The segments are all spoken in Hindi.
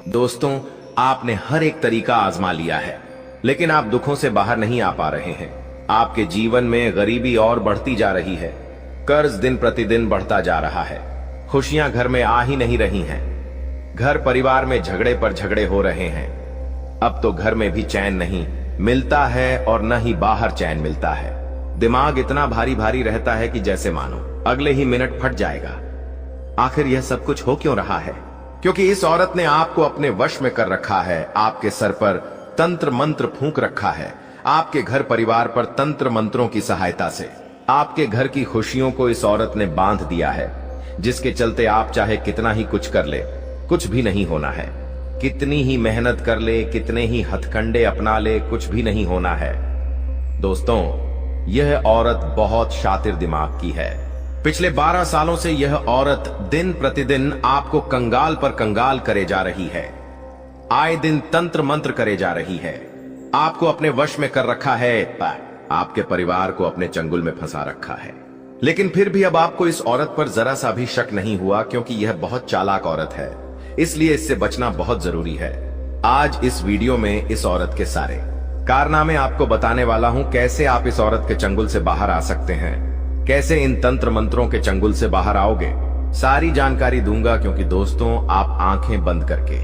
दोस्तों, आपने हर एक तरीका आजमा लिया है, लेकिन आप दुखों से बाहर नहीं आ पा रहे हैं। आपके जीवन में गरीबी और बढ़ती जा रही है, कर्ज दिन प्रतिदिन बढ़ता जा रहा है, खुशियां घर में आ ही नहीं रही हैं, घर परिवार में झगड़े पर झगड़े हो रहे हैं। अब तो घर में भी चैन नहीं मिलता है और न ही बाहर चैन मिलता है। दिमाग इतना भारी भारी रहता है कि जैसे मानो अगले ही मिनट फट जाएगा। आखिर यह सब कुछ हो क्यों रहा है? क्योंकि इस औरत ने आपको अपने वश में कर रखा है, आपके सर पर तंत्र मंत्र फूंक रखा है, आपके घर परिवार पर तंत्र मंत्रों की सहायता से आपके घर की खुशियों को इस औरत ने बांध दिया है, जिसके चलते आप चाहे कितना ही कुछ कर ले, कुछ भी नहीं होना है। कितनी ही मेहनत कर ले, कितने ही हथकंडे अपना ले, कुछ भी नहीं होना है। दोस्तों, यह औरत बहुत शातिर दिमाग की है। पिछले 12 सालों से यह औरत दिन प्रतिदिन आपको कंगाल पर कंगाल करे जा रही है, आए दिन तंत्र मंत्र करे जा रही है, आपको अपने वश में कर रखा है, आपके परिवार को अपने चंगुल में फंसा रखा है। लेकिन फिर भी अब आपको इस औरत पर जरा सा भी शक नहीं हुआ, क्योंकि यह बहुत चालाक औरत है, इसलिए इससे बचना बहुत जरूरी है। आज इस वीडियो में इस औरत के सारे कारनामे आपको बताने वाला हूं, कैसे आप इस औरत के चंगुल से बाहर आ सकते हैं, कैसे इन तंत्र मंत्रों के चंगुल से बाहर आओगे। सारी जानकारी दूंगा, क्योंकि दोस्तों, आप आंखें बंद करके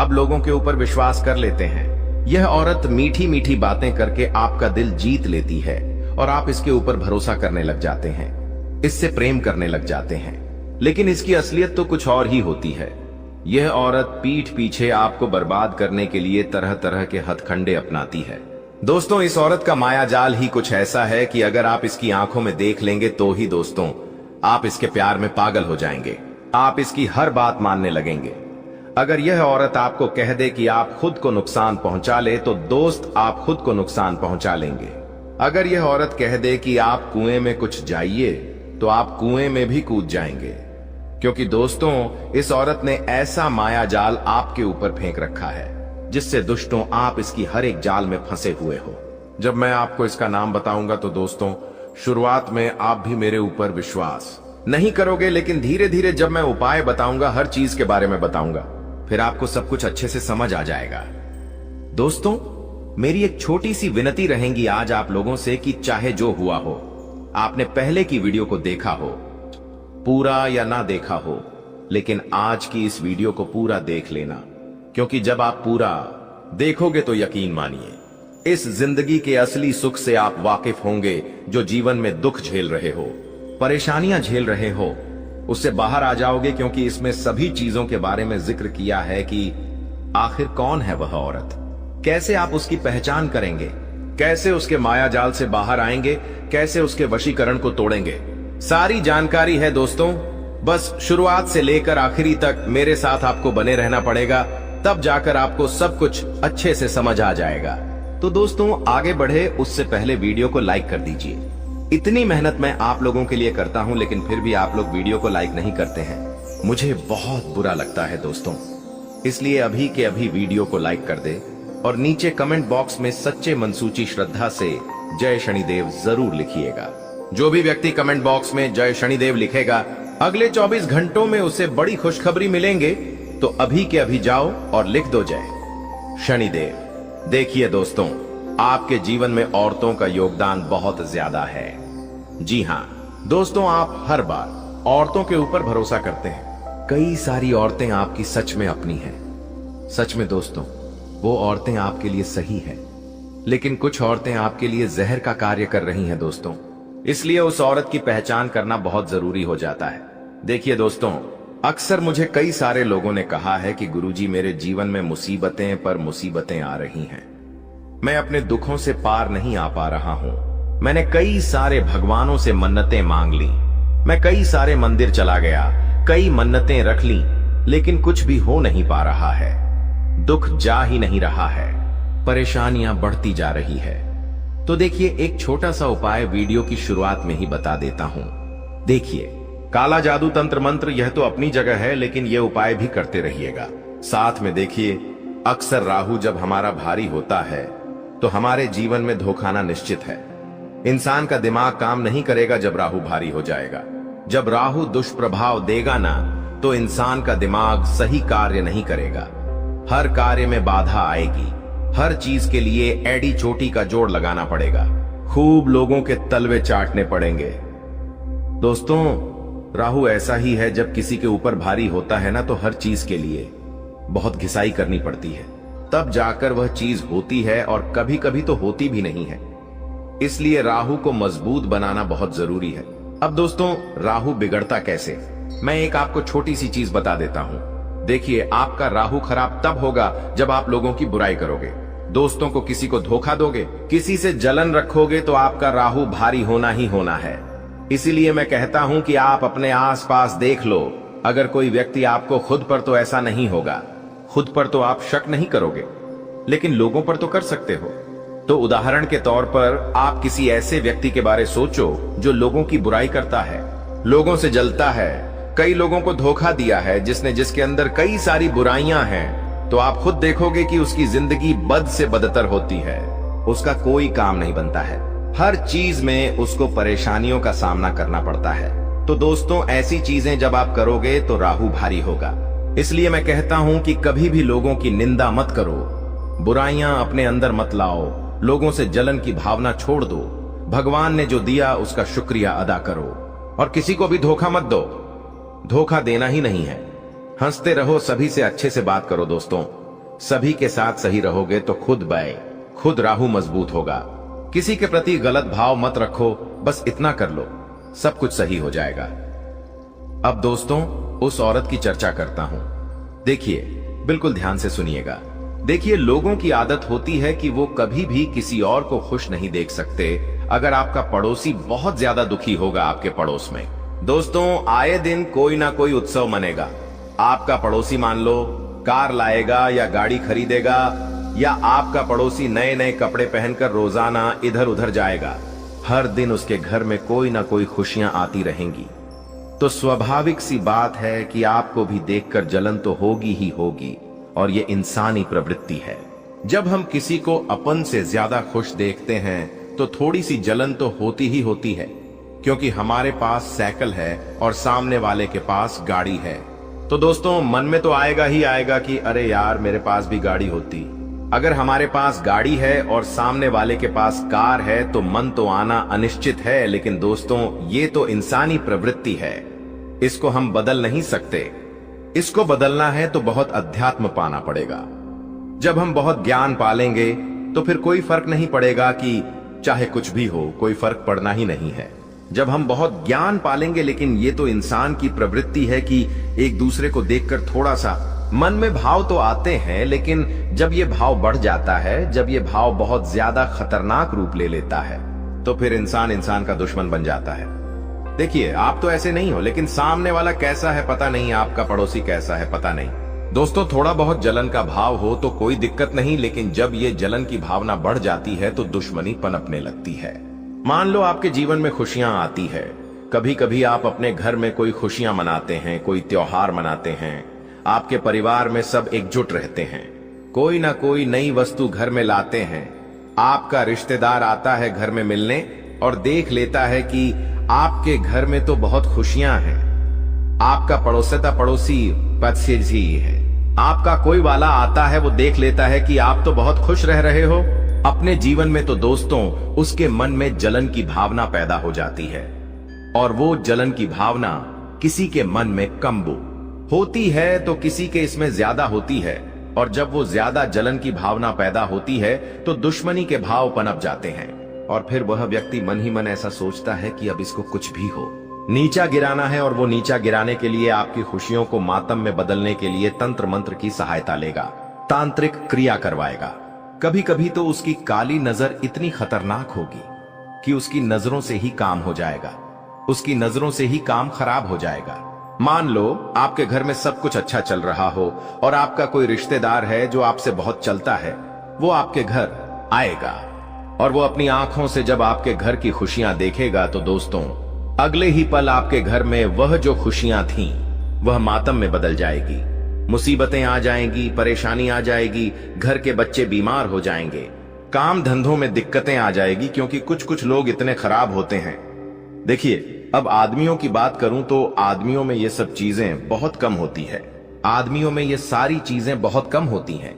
अब लोगों के ऊपर विश्वास कर लेते हैं। यह औरत मीठी मीठी बातें करके आपका दिल जीत लेती है और आप इसके ऊपर भरोसा करने लग जाते हैं, इससे प्रेम करने लग जाते हैं। लेकिन इसकी असलियत तो कुछ और ही होती है। यह औरत पीठ पीछे आपको बर्बाद करने के लिए तरह तरह के हथकंडे अपनाती है। दोस्तों, इस औरत का माया जाल ही कुछ ऐसा है कि अगर आप इसकी आंखों में देख लेंगे तो ही दोस्तों आप इसके प्यार में पागल हो जाएंगे, आप इसकी हर बात मानने लगेंगे। अगर यह औरत आपको कह दे कि आप खुद को नुकसान पहुंचा ले, तो दोस्त आप खुद को नुकसान पहुंचा लेंगे। अगर यह औरत कह दे कि आप कुएं में कुछ जाइए, तो आप कुएं में भी कूद जाएंगे, क्योंकि दोस्तों, इस औरत ने ऐसा माया जाल आपके ऊपर फेंक रखा है, जिससे दुष्टों आप इसकी हर एक जाल में फंसे हुए हो। जब मैं आपको इसका नाम बताऊंगा तो दोस्तों, शुरुआत में आप भी मेरे ऊपर विश्वास नहीं करोगे, लेकिन धीरे धीरे जब मैं उपाय बताऊंगा, हर चीज के बारे में बताऊंगा, फिर आपको सब कुछ अच्छे से समझ आ जाएगा। दोस्तों, मेरी एक छोटी सी विनती रहेगी आज आप लोगों से कि चाहे जो हुआ हो, आपने पहले की वीडियो को देखा हो, पूरा या ना देखा हो, लेकिन आज की इस वीडियो को पूरा देख लेना, क्योंकि जब आप पूरा देखोगे तो यकीन मानिए इस जिंदगी के असली सुख से आप वाकिफ होंगे। जो जीवन में दुख झेल रहे हो, परेशानियां झेल रहे हो, उससे बाहर आ जाओगे, क्योंकि इसमें सभी चीजों के बारे में जिक्र किया है कि आखिर कौन है वह औरत, कैसे आप उसकी पहचान करेंगे, कैसे उसके माया जाल से बाहर आएंगे, कैसे उसके वशीकरण को तोड़ेंगे। सारी जानकारी है दोस्तों, बस शुरुआत से लेकर आखिरी तक मेरे साथ आपको बने रहना पड़ेगा, तब जाकर आपको सब कुछ अच्छे से समझ आ जाएगा। तो दोस्तों, आगे बढ़े उससे पहले वीडियो को लाइक कर दीजिए। इतनी मेहनत मैं आप लोगों के लिए करता हूं, लेकिन फिर भी आप लोग वीडियो को लाइक नहीं करते हैं, मुझे बहुत बुरा लगता है दोस्तों। इसलिए अभी के अभी वीडियो को लाइक कर दे और नीचे कमेंट बॉक्स में सच्चे मनसूची श्रद्धा से जय शनिदेव जरूर लिखिएगा। जो भी व्यक्ति कमेंट बॉक्स में जय शनिदेव लिखेगा, अगले 24 घंटों में उसे बड़ी खुशखबरी मिलेंगे। तो अभी के अभी जाओ और लिख दो जय शनिदेव। देखिए दोस्तों, आपके जीवन में औरतों का योगदान बहुत ज्यादा है। जी हां दोस्तों, आप हर बार औरतों के ऊपर भरोसा करते हैं। कई सारी औरतें आपकी सच में अपनी हैं। सच में दोस्तों, वो औरतें आपके लिए सही हैं, लेकिन कुछ औरतें आपके लिए जहर का कार्य कर रही हैं दोस्तों। इसलिए उस औरत की पहचान करना बहुत जरूरी हो जाता है। देखिए दोस्तों, अक्सर मुझे कई सारे लोगों ने कहा है कि गुरुजी, मेरे जीवन में मुसीबतें पर मुसीबतें आ रही हैं, मैं अपने दुखों से पार नहीं आ पा रहा हूं। मैंने कई सारे भगवानों से मन्नतें मांग ली, मैं कई सारे मंदिर चला गया, कई मन्नतें रख ली, लेकिन कुछ भी हो नहीं पा रहा है। दुख जा ही नहीं रहा है, परेशानियां बढ़ती जा रही है। तो देखिए, एक छोटा सा उपाय वीडियो की शुरुआत में ही बता देता हूं। देखिए, काला जादू तंत्र मंत्र यह तो अपनी जगह है, लेकिन यह उपाय भी करते रहिएगा। साथ में देखिए, अक्सर राहु जब हमारा भारी होता है तो हमारे जीवन में धोखाना निश्चित है। इंसान का दिमाग काम नहीं करेगा जब राहु भारी हो जाएगा। जब राहु दुष्प्रभाव देगा ना, तो इंसान का दिमाग सही कार्य नहीं करेगा। हर कार्य में बाधा आएगी, हर चीज के लिए एड़ी चोटी का जोड़ लगाना पड़ेगा, खूब लोगों के तलवे चाटने पड़ेंगे। दोस्तों, राहु ऐसा ही है, जब किसी के ऊपर भारी होता है ना तो हर चीज के लिए बहुत घिसाई करनी पड़ती है, तब जाकर वह चीज होती है, और कभी कभी तो होती भी नहीं है। इसलिए राहु को मजबूत बनाना बहुत जरूरी है। अब दोस्तों, राहु बिगड़ता कैसे, मैं एक आपको छोटी सी चीज बता देता हूं। देखिए, आपका राहु खराब तब होगा जब आप लोगों की बुराई करोगे, दोस्तों को किसी को धोखा दोगे, किसी से जलन रखोगे, तो आपका राहु भारी होना ही होना है। इसीलिए मैं कहता हूं कि आप अपने आसपास देख लो, अगर कोई व्यक्ति आपको, खुद पर तो ऐसा नहीं होगा, खुद पर तो आप शक नहीं करोगे, लेकिन लोगों पर तो कर सकते हो। तो उदाहरण के तौर पर आप किसी ऐसे व्यक्ति के बारे सोचो जो लोगों की बुराई करता है, लोगों से जलता है, कई लोगों को धोखा दिया है, जिसके अंदर कई सारी बुराइयां हैं, तो आप खुद देखोगे कि उसकी जिंदगी बद से बदतर होती है, उसका कोई काम नहीं बनता है, हर चीज में उसको परेशानियों का सामना करना पड़ता है। तो दोस्तों, ऐसी चीजें जब आप करोगे तो राहु भारी होगा। इसलिए मैं कहता हूं कि कभी भी लोगों की निंदा मत करो, बुराइयां अपने अंदर मत लाओ, लोगों से जलन की भावना छोड़ दो, भगवान ने जो दिया उसका शुक्रिया अदा करो, और किसी को भी धोखा मत दो, धोखा देना ही नहीं है। हंसते रहो, सभी से अच्छे से बात करो। दोस्तों, सभी के साथ सही रहोगे तो खुद राहु मजबूत होगा। किसी के प्रति गलत भाव मत रखो, बस इतना कर लो, सब कुछ सही हो जाएगा। अब दोस्तों, उस औरत की चर्चा करता हूं। देखिए, बिल्कुल ध्यान से सुनिएगा। देखिए, लोगों की आदत होती है कि वो कभी भी किसी और को खुश नहीं देख सकते। अगर आपका पड़ोसी बहुत ज्यादा दुखी होगा आपके पड़ोस में, दोस्तों, आए दिन कोई ना कोई उत्सव मनेगा। आपका पड़ोसी मान लो कार लाएगा या गाड़ी खरीदेगा, या आपका पड़ोसी नए नए कपड़े पहनकर रोजाना इधर उधर जाएगा, हर दिन उसके घर में कोई ना कोई खुशियां आती रहेंगी। तो स्वाभाविक सी बात है कि आपको भी देखकर जलन तो होगी ही होगी, और ये इंसानी प्रवृत्ति है। जब हम किसी को अपन से ज्यादा खुश देखते हैं तो थोड़ी सी जलन तो होती ही होती है, क्योंकि हमारे पास साइकिल है और सामने वाले के पास गाड़ी है। तो दोस्तों, मन में तो आएगा ही आएगा कि अरे यार, मेरे पास भी गाड़ी होती। अगर हमारे पास गाड़ी है और सामने वाले के पास कार है तो मन तो आना अनिश्चित है, लेकिन दोस्तों, ये तो इंसानी प्रवृत्ति है, इसको हम बदल नहीं सकते। इसको बदलना है तो बहुत अध्यात्म पाना पड़ेगा। जब हम बहुत ज्ञान पालेंगे तो फिर कोई फर्क नहीं पड़ेगा, कि चाहे कुछ भी हो, कोई फर्क पड़ना ही नहीं है। जब हम बहुत ज्ञान पालेंगे, लेकिन ये तो इंसान की प्रवृत्ति है कि एक दूसरे को देखकर थोड़ा सा मन में भाव तो आते हैं, लेकिन जब ये भाव बढ़ जाता है, जब ये भाव बहुत ज्यादा खतरनाक रूप ले लेता है, तो फिर इंसान का दुश्मन बन जाता है। देखिए, आप तो ऐसे नहीं हो, लेकिन सामने वाला कैसा है पता नहीं, आपका पड़ोसी कैसा है पता नहीं। दोस्तों, थोड़ा बहुत जलन का भाव हो तो कोई दिक्कत नहीं, लेकिन जब ये जलन की भावना बढ़ जाती है तो दुश्मनी पनपने लगती है। मान लो आपके जीवन में खुशियां आती है, कभी कभी आप अपने घर में कोई खुशियां मनाते हैं, कोई त्योहार मनाते हैं, आपके परिवार में सब एकजुट रहते हैं, कोई ना कोई नई वस्तु घर में लाते हैं, आपका रिश्तेदार आता है घर में मिलने और देख लेता है कि आपके घर में तो बहुत खुशियां हैं, आपका पड़ोसी पड़ोसी है, आपका कोई वाला आता है, वो देख लेता है कि आप तो बहुत खुश रह रहे हो अपने जीवन में, तो दोस्तों, उसके मन में जलन की भावना पैदा हो जाती है, और वो जलन की भावना किसी के मन में कम होती है तो किसी के इसमें ज्यादा होती है, और जब वो ज्यादा जलन की भावना पैदा होती है तो दुश्मनी के भाव पनप जाते हैं, और फिर वह व्यक्ति मन ही मन ऐसा सोचता है कि अब इसको कुछ भी हो, नीचा गिराना है, और वो नीचा गिराने के लिए आपकी खुशियों को मातम में बदलने के लिए तंत्र मंत्र की सहायता लेगा, तांत्रिक क्रिया करवाएगा। कभी कभी तो उसकी काली नजर इतनी खतरनाक होगी कि उसकी नजरों से ही काम हो जाएगा, उसकी नजरों से ही काम खराब हो जाएगा। मान लो आपके घर में सब कुछ अच्छा चल रहा हो और आपका कोई रिश्तेदार है जो आपसे बहुत चलता है, वो आपके घर आएगा, और वो अपनी आंखों से जब आपके घर की खुशियां देखेगा तो दोस्तों, अगले ही पल आपके घर में वह जो खुशियां थीं वह मातम में बदल जाएगी, मुसीबतें आ जाएंगी, परेशानी आ जाएगी, घर के बच्चे बीमार हो जाएंगे, काम धंधों में दिक्कतें आ जाएगी, क्योंकि कुछ लोग इतने खराब होते हैं। देखिए, अब आदमियों की बात करूं तो आदमियों में ये सब चीजें बहुत कम होती है। आदमियों में ये सारी चीजें बहुत कम होती हैं,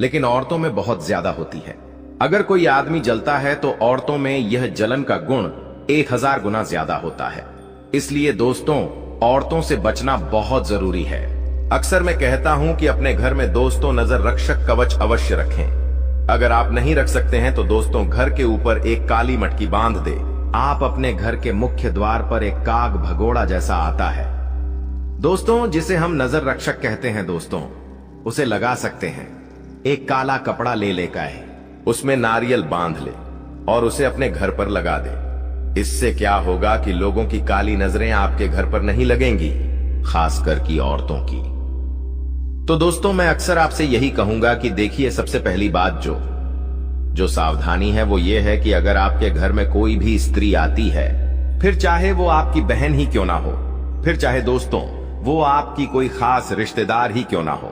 लेकिन औरतों में बहुत ज्यादा होती है। अगर कोई आदमी जलता है तो औरतों में यह जलन का गुण 1000 गुना ज्यादा होता है। इसलिए दोस्तों, औरतों से बचना बहुत जरूरी है। अक्सर मैं कहता हूं कि अपने घर में दोस्तों नजर रक्षक कवच अवश्य रखें। अगर आप नहीं रख सकते हैं तो दोस्तों, घर के ऊपर एक काली मटकी बांध दे। आप अपने घर के मुख्य द्वार पर एक काग भगोड़ा जैसा आता है दोस्तों, जिसे हम नजर रक्षक कहते हैं दोस्तों, उसे लगा सकते हैं। एक काला कपड़ा ले लेकर उसमें नारियल बांध ले और उसे अपने घर पर लगा दे। इससे क्या होगा कि लोगों की काली नजरें आपके घर पर नहीं लगेंगी, खासकर की औरतों की। तो दोस्तों, मैं अक्सर आपसे यही कहूंगा कि देखिए, सबसे पहली बात जो सावधानी है वो ये है कि अगर आपके घर में कोई भी स्त्री आती है, फिर चाहे वो आपकी बहन ही क्यों ना हो, फिर चाहे दोस्तों वो आपकी कोई खास रिश्तेदार ही क्यों ना हो,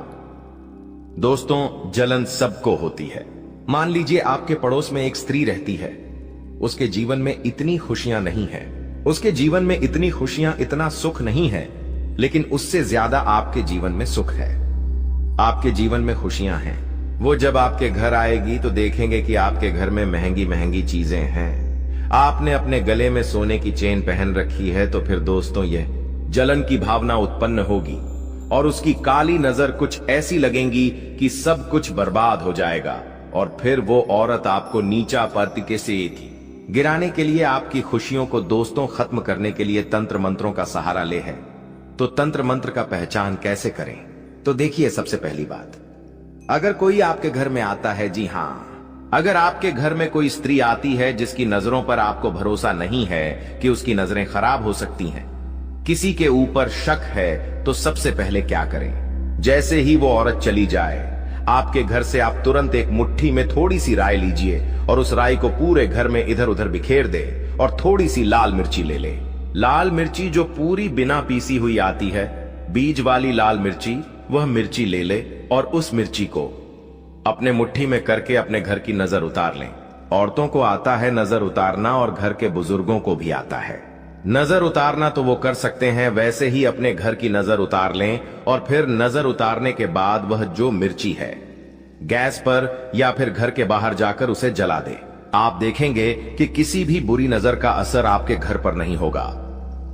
दोस्तों जलन सबको होती है। मान लीजिए आपके पड़ोस में एक स्त्री रहती है, उसके जीवन में इतनी खुशियां नहीं है, उसके जीवन में इतनी खुशियां, इतना सुख नहीं है, लेकिन उससे ज्यादा आपके जीवन में सुख है, आपके जीवन में खुशियां हैं। वो जब आपके घर आएगी तो देखेंगे कि आपके घर में महंगी महंगी चीजें हैं, आपने अपने गले में सोने की चेन पहन रखी है, तो फिर दोस्तों यह जलन की भावना उत्पन्न होगी और उसकी काली नजर कुछ ऐसी लगेंगी कि सब कुछ बर्बाद हो जाएगा। और फिर वो औरत आपको नीचा पद से गिराने के लिए, आपकी खुशियों को दोस्तों खत्म करने के लिए तंत्र मंत्रों का सहारा ले है। तो तंत्र मंत्र का पहचान कैसे करें? तो देखिए, सबसे पहली बात, अगर कोई आपके घर में आता है, जी हां, अगर आपके घर में कोई स्त्री आती है जिसकी नजरों पर आपको भरोसा नहीं है कि उसकी नजरें खराब हो सकती हैं, किसी के ऊपर शक है, तो सबसे पहले क्या करें? जैसे ही वो औरत चली जाए आपके घर से, आप तुरंत एक मुट्ठी में थोड़ी सी राई लीजिए और उस राई को पूरे घर में इधर उधर बिखेर दे और थोड़ी सी लाल मिर्ची ले ले। लाल मिर्ची जो पूरी बिना पीसी हुई आती है, बीज वाली लाल मिर्ची, वह मिर्ची ले ले और उस मिर्ची को अपने मुट्ठी में करके अपने घर की नजर उतार लें। औरतों को आता है नजर उतारना और घर के बुजुर्गों को भी आता है नजर उतारना, तो वो कर सकते हैं। वैसे ही अपने घर की नजर उतार लें और फिर नजर उतारने के बाद वह जो मिर्ची है, गैस पर या फिर घर के बाहर जाकर उसे जला दे। आप देखेंगे कि किसी भी बुरी नजर का असर आपके घर पर नहीं होगा।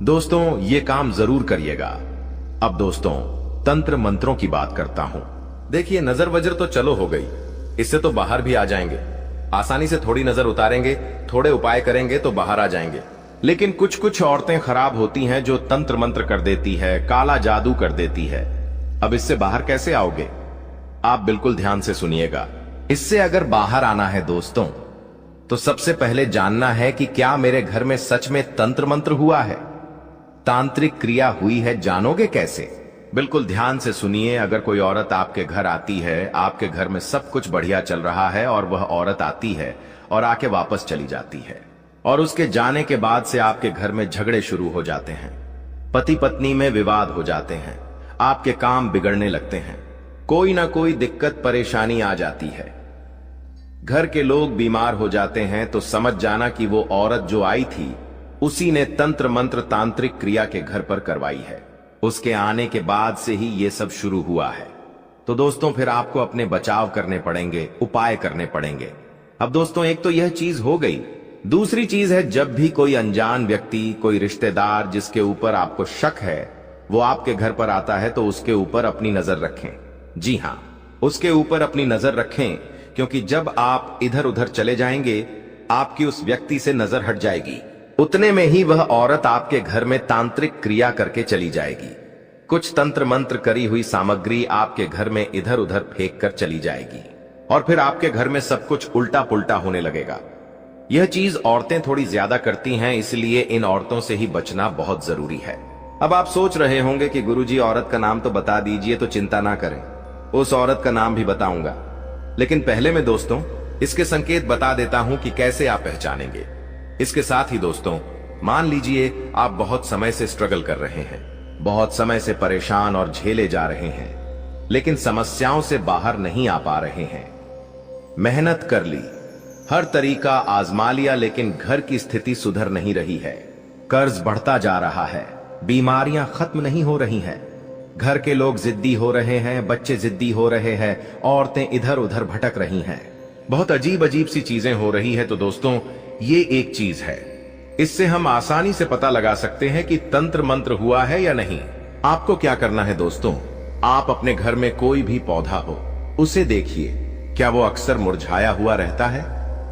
दोस्तों, ये काम जरूर करिएगा। अब दोस्तों, तंत्र मंत्रों की बात करता हूं। देखिए, नजर वजर तो चलो हो गई, इससे तो बाहर भी आ जाएंगे। आसानी से थोड़ी नजर उतारेंगे, थोड़े उपाय करेंगे तो बाहर आ जाएंगे। लेकिन कुछ कुछ औरतें खराब होती हैं जो तंत्र मंत्र कर देती है, काला जादू कर देती है। अब इससे बाहर कैसे आओगे? आप बिल्कुल ध्यान से सुनिएगा। इससे अगर बाहर आना है दोस्तों, तो सबसे पहले जानना है कि क्या मेरे घर में सच में तंत्र मंत्र हुआ है, तांत्रिक क्रिया हुई है। जानोगे कैसे? बिल्कुल ध्यान से सुनिए। अगर कोई औरत आपके घर आती है, आपके घर में सब कुछ बढ़िया चल रहा है और वह औरत आती है और आके वापस चली जाती है, और उसके जाने के बाद से आपके घर में झगड़े शुरू हो जाते हैं, पति पत्नी में विवाद हो जाते हैं, आपके काम बिगड़ने लगते हैं, कोई ना कोई दिक्कत परेशानी आ जाती है, घर के लोग बीमार हो जाते हैं, तो समझ जाना कि वो औरत जो आई थी, उसी ने तंत्र मंत्र तांत्रिक क्रिया के घर पर करवाई है। उसके आने के बाद से ही ये सब शुरू हुआ है। तो दोस्तों, फिर आपको अपने बचाव करने पड़ेंगे, उपाय करने पड़ेंगे। अब दोस्तों, एक तो यह चीज हो गई। दूसरी चीज है, जब भी कोई अनजान व्यक्ति, कोई रिश्तेदार जिसके ऊपर आपको शक है, वो आपके घर पर आता है, तो उसके ऊपर अपनी नजर रखें। जी हां, उसके ऊपर अपनी नजर रखें, क्योंकि जब आप इधर उधर चले जाएंगे, आपकी उस व्यक्ति से नजर हट जाएगी। उतने में ही वह औरत आपके घर में तांत्रिक क्रिया करके चली जाएगी। कुछ तंत्र मंत्र करी हुई सामग्री आपके घर में इधर उधर फेंक कर चली जाएगी, और फिर आपके घर में सब कुछ उल्टा पुल्टा होने लगेगा। यह चीज औरतें थोड़ी ज्यादा करती हैं, इसलिए इन औरतों से ही बचना बहुत जरूरी है। अब आप सोच रहे होंगे कि गुरुजी, औरत का नाम तो बता दीजिए। तो चिंता ना करें, उस औरत का नाम भी बताऊंगा, लेकिन पहले मैं दोस्तों इसके संकेत बता देता हूं कि कैसे आप पहचानेंगे। इसके साथ ही दोस्तों, मान लीजिए आप बहुत समय से स्ट्रगल कर रहे हैं, बहुत समय से परेशान और झेले जा रहे हैं, लेकिन समस्याओं से बाहर नहीं आ पा रहे हैं। मेहनत कर ली, हर तरीका आजमा लिया, लेकिन घर की स्थिति सुधर नहीं रही है, कर्ज बढ़ता जा रहा है, बीमारियां खत्म नहीं हो रही हैं, घर के लोग जिद्दी हो रहे हैं, बच्चे जिद्दी हो रहे हैं, औरतें इधर उधर भटक रही हैं, बहुत अजीब अजीब सी चीजें हो रही है। तो दोस्तों, ये एक चीज है, इससे हम आसानी से पता लगा सकते हैं कि तंत्र मंत्र हुआ है या नहीं। आपको क्या करना है दोस्तों, आप अपने घर में कोई भी पौधा हो उसे देखिए, क्या वो अक्सर मुरझाया हुआ रहता है?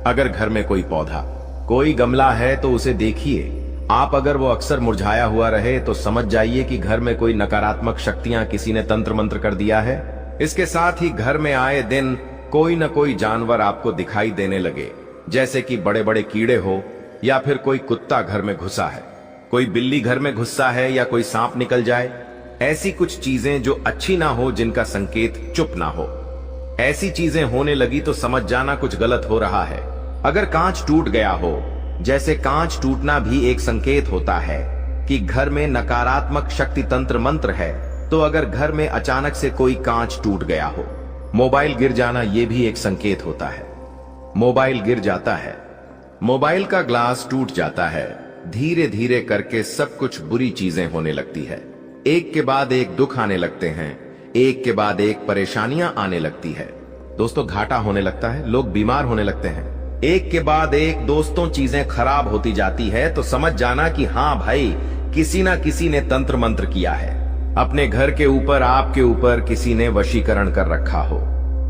अगर घर में कोई पौधा, कोई गमला है तो उसे देखिए आप, अगर वो अक्सर मुरझाया हुआ रहे तो समझ जाइए कि घर में कोई नकारात्मक शक्तियां किसी ने तंत्र मंत्र कर दिया है। इसके साथ ही घर में आए दिन कोई न कोई जानवर आपको दिखाई देने लगे, जैसे कि बड़े बड़े कीड़े हो, या फिर कोई कुत्ता घर में घुसा है, कोई बिल्ली घर में घुसा है, या कोई सांप निकल जाए, ऐसी कुछ चीजें जो अच्छी ना हो, जिनका संकेत चुप ना हो, ऐसी चीजें होने लगी तो समझ जाना कुछ गलत हो रहा है। अगर कांच टूट गया हो, जैसे कांच टूटना भी एक संकेत होता है कि घर में नकारात्मक शक्ति तंत्र मंत्र है, तो अगर घर में अचानक से कोई कांच टूट गया हो, मोबाइल गिर जाना यह भी एक संकेत होता है। मोबाइल गिर जाता है, मोबाइल का ग्लास टूट जाता है, धीरे धीरे करके सब कुछ बुरी चीजें होने लगती है। एक के बाद एक दुख आने लगते हैं, एक के बाद एक परेशानियां आने लगती है। दोस्तों, घाटा होने लगता है, लोग बीमार होने लगते हैं, एक के बाद एक दोस्तों चीजें खराब होती जाती है। तो समझ जाना कि हाँ भाई, किसी ना किसी ने तंत्र मंत्र किया है। अपने घर के ऊपर, आपके ऊपर किसी ने वशीकरण कर रखा हो।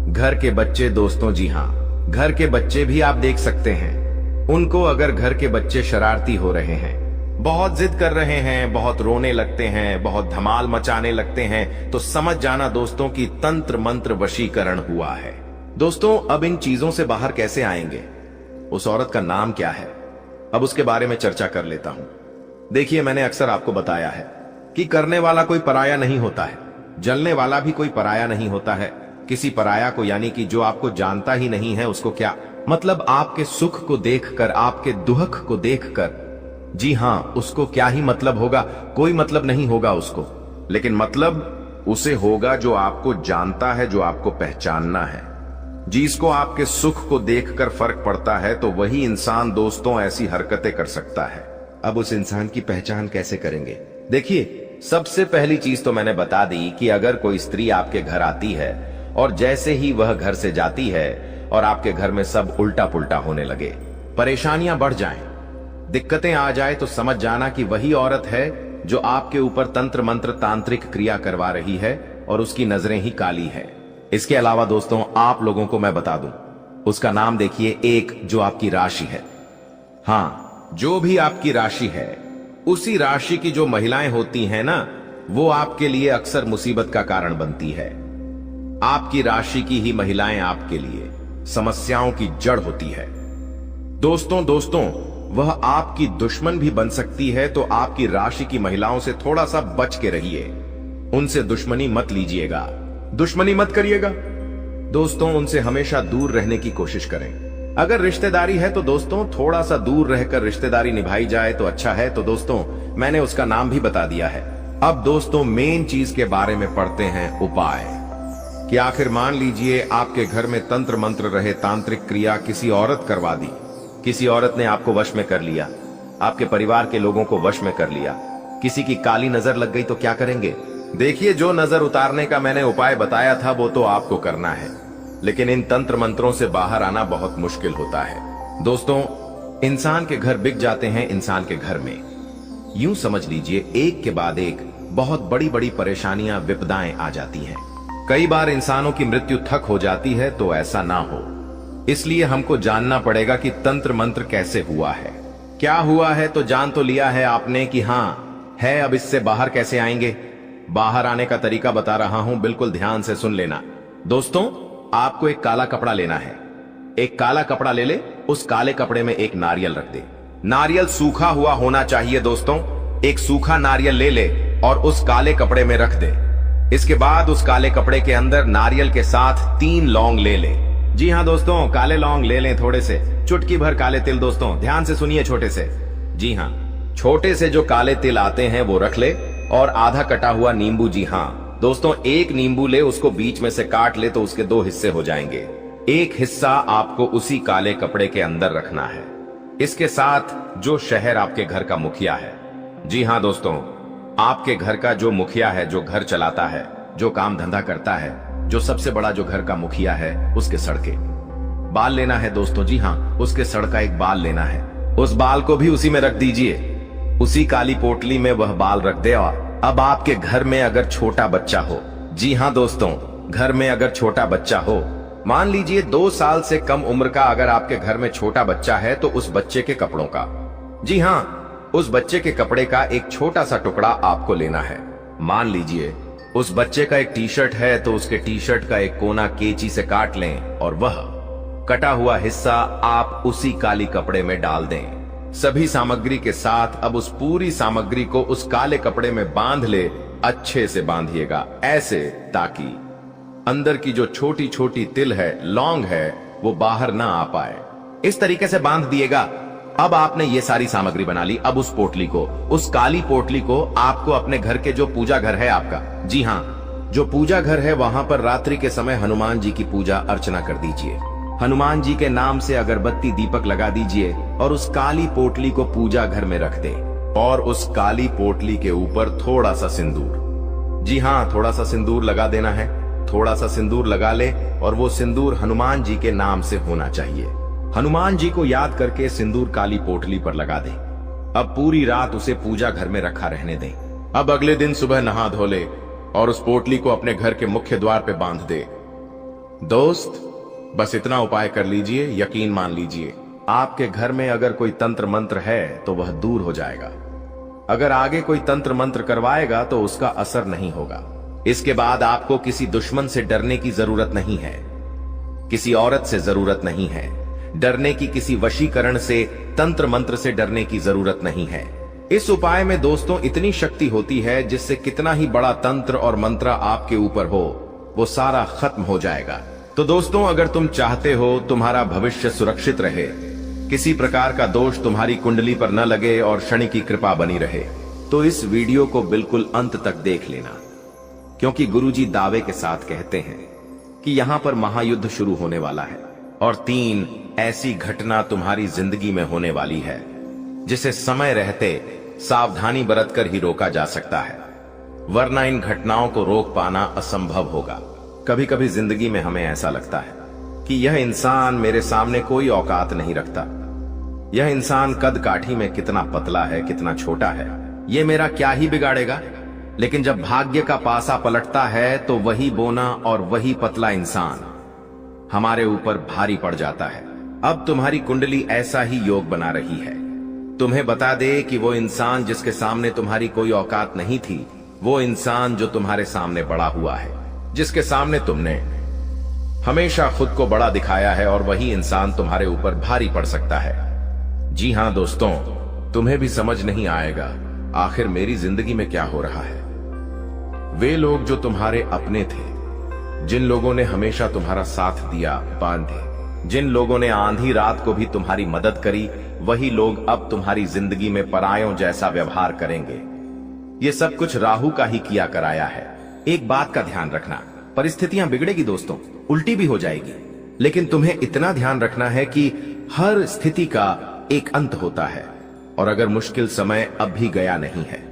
घर के बच्चे दोस्तों, जी हाँ, घर के बच्चे भी आप देख सकते हैं उनको। अगर घर के बच्चे शरारती हो रहे हैं, बहुत जिद कर रहे हैं, बहुत रोने लगते हैं, बहुत धमाल मचाने लगते हैं, तो समझ जाना दोस्तों कि तंत्र मंत्र वशीकरण हुआ है। दोस्तों, अब इन चीजों से बाहर कैसे आएंगे? उस औरत का नाम क्या है? अब उसके बारे में चर्चा कर लेता हूं। देखिए, मैंने अक्सर आपको बताया है कि करने वाला कोई पराया नहीं होता है, जलने वाला भी कोई पराया नहीं होता है। किसी पराया को, यानी कि जो आपको जानता ही नहीं है, उसको क्या मतलब? आपके सुख को देखकर, आपके दुख को देखकर, जी हां, उसको क्या ही मतलब होगा? कोई मतलब नहीं होगा उसको, लेकिन मतलब उसे होगा जो आपको जानता है, जो आपको पहचानना है। जिसको आपके सुख को देखकर फर्क पड़ता है, तो वही इंसान दोस्तों ऐसी हरकतें कर सकता है। अब उस इंसान की पहचान कैसे करेंगे? देखिए, सबसे पहली चीज तो मैंने बता दी कि अगर कोई स्त्री आपके घर आती है और जैसे ही वह घर से जाती है और आपके घर में सब उल्टा पुल्टा होने लगे, परेशानियां बढ़ जाएं, दिक्कतें आ जाए, तो समझ जाना कि वही औरत है जो आपके ऊपर तंत्र मंत्र तांत्रिक क्रिया करवा रही है और उसकी नजरें ही काली है। इसके अलावा दोस्तों, आप लोगों को मैं बता दूं, उसका नाम देखिए, एक जो आपकी राशि है। हां, जो भी आपकी राशि है, उसी राशि की जो महिलाएं होती हैं ना, वो आपके लिए अक्सर मुसीबत का कारण बनती है। आपकी राशि की ही महिलाएं आपके लिए समस्याओं की जड़ होती है। दोस्तों, वह आपकी दुश्मन भी बन सकती है, तो आपकी राशि की महिलाओं से थोड़ा सा बच के रहिए। उनसे दुश्मनी मत लीजिएगा, दुश्मनी मत करिएगा। दोस्तों, उनसे हमेशा दूर रहने की कोशिश करें। अगर रिश्तेदारी है तो दोस्तों थोड़ा सा दूर रहकर रिश्तेदारी निभाई जाए तो अच्छा है। तो दोस्तों, मैंने उसका नाम भी बता दिया है। अब दोस्तों, मेन चीज के बारे में पढ़ते हैं, उपाय। कि आखिर मान लीजिए आपके घर में तंत्र मंत्र रहे, तांत्रिक क्रिया किसी औरत करवा दी, किसी औरत ने आपको वश में कर लिया, आपके परिवार के लोगों को वश में कर लिया, किसी की काली नजर लग गई, तो क्या करेंगे? देखिए, जो नजर उतारने का मैंने उपाय बताया था वो तो आपको करना है, लेकिन इन तंत्र मंत्रों से बाहर आना बहुत मुश्किल होता है। दोस्तों, इंसान के घर बिक जाते हैं इंसान के घर में। यूं समझ लीजिए, एक के बाद एक बहुत बड़ी बड़ी परेशानियां, विपदाएं आ जाती हैं। कई बार इंसानों की मृत्यु तक हो जाती है। तो ऐसा ना हो, इसलिए हमको जानना पड़ेगा कि तंत्र मंत्र कैसे हुआ है। क्या हुआ है तो जान तो लिया है आपने कि हाँ है, अब इससे बाहर कैसे आएंगे? बाहर आने का तरीका बता रहा हूं, बिल्कुल ध्यान से सुन लेना। दोस्तों, आपको एक काला कपड़ा लेना है। एक काला कपड़ा ले ले, उस काले कपड़े में एक नारियल रख दे। नारियल सूखा हुआ होना चाहिए दोस्तों। एक सूखा नारियल ले ले और उस काले कपड़े में रख दे। इसके बाद उस काले कपड़े के अंदर नारियल के साथ 3 लौंग ले ले। जी हाँ दोस्तों, काले लौंग ले लें, थोड़े से, चुटकी भर काले तिल। दोस्तों ध्यान से सुनिए, छोटे से, जी हाँ, छोटे से जो काले तिल आते हैं वो रख ले, और आधा कटा हुआ नींबू। जी हाँ दोस्तों, एक नींबू ले, उसको बीच में से काट ले तो उसके 2 हिस्से हो जाएंगे। एक हिस्सा आपको उसी काले कपड़े के अंदर रखना है। इसके साथ जो शहर आपके घर का मुखिया है, जी हाँ दोस्तों, आपके घर का जो मुखिया है, जो घर चलाता है, जो काम धंधा करता है, जो सबसे बड़ा जो घर का मुखिया है, उसके सड़ के बाल लेना है दोस्तों। जी हाँ, उसके सड़ का एक बाल लेना है। उस बाल को भी उसी में रख दीजिए, उसी काली पोटली में वह बाल रख दे। अब आपके घर में अगर छोटा बच्चा हो, जी हाँ दोस्तों, घर में अगर छोटा बच्चा हो, मान लीजिए 2 साल से कम उम्र का, अगर आपके घर में छोटा बच्चा है तो उस बच्चे के कपड़ों का, जी हाँ, उस बच्चे के कपड़े का एक छोटा सा टुकड़ा आपको लेना है। मान लीजिए उस बच्चे का एक टी शर्ट है तो उसके टी शर्ट का एक कोना कैंची से काट लें और वह कटा हुआ हिस्सा आप उसी काली कपड़े में डाल दें। सभी सामग्री के साथ अब उस पूरी सामग्री को उस काले कपड़े में बांध ले। अच्छे से बांधिएगा, ऐसे ताकि अंदर की जो छोटी छोटी तिल है, लौंग है, वो बाहर ना आ पाए। इस तरीके से बांध दिएगा। अब आपने ये सारी सामग्री बना ली। अब उस पोटली को, उस काली पोटली को आपको अपने घर के जो पूजा घर है आपका, जी हाँ, जो पूजा घर है, वहां पर रात्रि के समय हनुमान जी की पूजा अर्चना कर दीजिए। हनुमान जी के नाम से अगरबत्ती दीपक लगा दीजिए और उस काली पोटली को पूजा घर में रख दें। और उस काली पोटली के ऊपर थोड़ा सा सिंदूर, जी हाँ, थोड़ा सा सिंदूर लगा देना है। थोड़ा सा सिंदूर लगा ले और वो सिंदूर हनुमान जी के नाम से होना चाहिए। हनुमान जी को याद करके सिंदूर काली पोटली पर लगा दें। अब पूरी रात उसे पूजा घर में रखा रहने दें। अब अगले दिन सुबह नहा धो ले और उस पोटली को अपने घर के मुख्य द्वार पे बांध दे। दोस्त, बस इतना उपाय कर लीजिए, यकीन मान लीजिए आपके घर में अगर कोई तंत्र मंत्र है तो वह दूर हो जाएगा। अगर आगे कोई तंत्र मंत्र करवाएगा तो उसका असर नहीं होगा। इसके बाद आपको किसी दुश्मन से डरने की जरूरत नहीं है, किसी औरत से जरूरत नहीं है डरने की, किसी वशीकरण से, तंत्र मंत्र से डरने की जरूरत नहीं है। इस उपाय में दोस्तों इतनी शक्ति होती है जिससे कितना ही बड़ा तंत्र और मंत्र आपके ऊपर हो, वो सारा खत्म हो जाएगा। तो दोस्तों, अगर तुम चाहते हो तुम्हारा भविष्य सुरक्षित रहे, किसी प्रकार का दोष तुम्हारी कुंडली पर न लगे और शनि की कृपा बनी रहे, तो इस वीडियो को बिल्कुल अंत तक देख लेना, क्योंकि गुरुजी दावे के साथ कहते हैं कि यहां पर महायुद्ध शुरू होने वाला है और 3 ऐसी घटना तुम्हारी जिंदगी में होने वाली है जिसे समय रहते सावधानी बरतकर ही रोका जा सकता है, वरना इन घटनाओं को रोक पाना असंभव होगा। कभी कभी जिंदगी में हमें ऐसा लगता है कि यह इंसान मेरे सामने कोई औकात नहीं रखता, यह इंसान कद काठी में कितना पतला है, कितना छोटा है, ये मेरा क्या ही बिगाड़ेगा। लेकिन जब भाग्य का पासा पलटता है तो वही बोना और वही पतला इंसान हमारे ऊपर भारी पड़ जाता है। अब तुम्हारी कुंडली ऐसा ही योग बना रही है। तुम्हें बता दे कि वो इंसान जिसके सामने तुम्हारी कोई औकात नहीं थी, वो इंसान जो तुम्हारे सामने बड़ा हुआ है, जिसके सामने तुमने हमेशा खुद को बड़ा दिखाया है, और वही इंसान तुम्हारे ऊपर भारी पड़ सकता है। जी हां दोस्तों, तुम्हें भी समझ नहीं आएगा आखिर मेरी जिंदगी में क्या हो रहा है। वे लोग जो तुम्हारे अपने थे, जिन लोगों ने हमेशा तुम्हारा साथ दिया, बांधे, जिन लोगों ने आंधी रात को भी तुम्हारी मदद करी, वही लोग अब तुम्हारी जिंदगी में परायों जैसा व्यवहार करेंगे। ये सब कुछ राहु का ही किया कराया है। एक बात का ध्यान रखना, परिस्थितियां बिगड़ेगी दोस्तों, उल्टी भी हो जाएगी, लेकिन तुम्हें इतना ध्यान रखना है कि हर स्थिति का एक अंत होता है। और अगर मुश्किल समय अब भी गया नहीं है,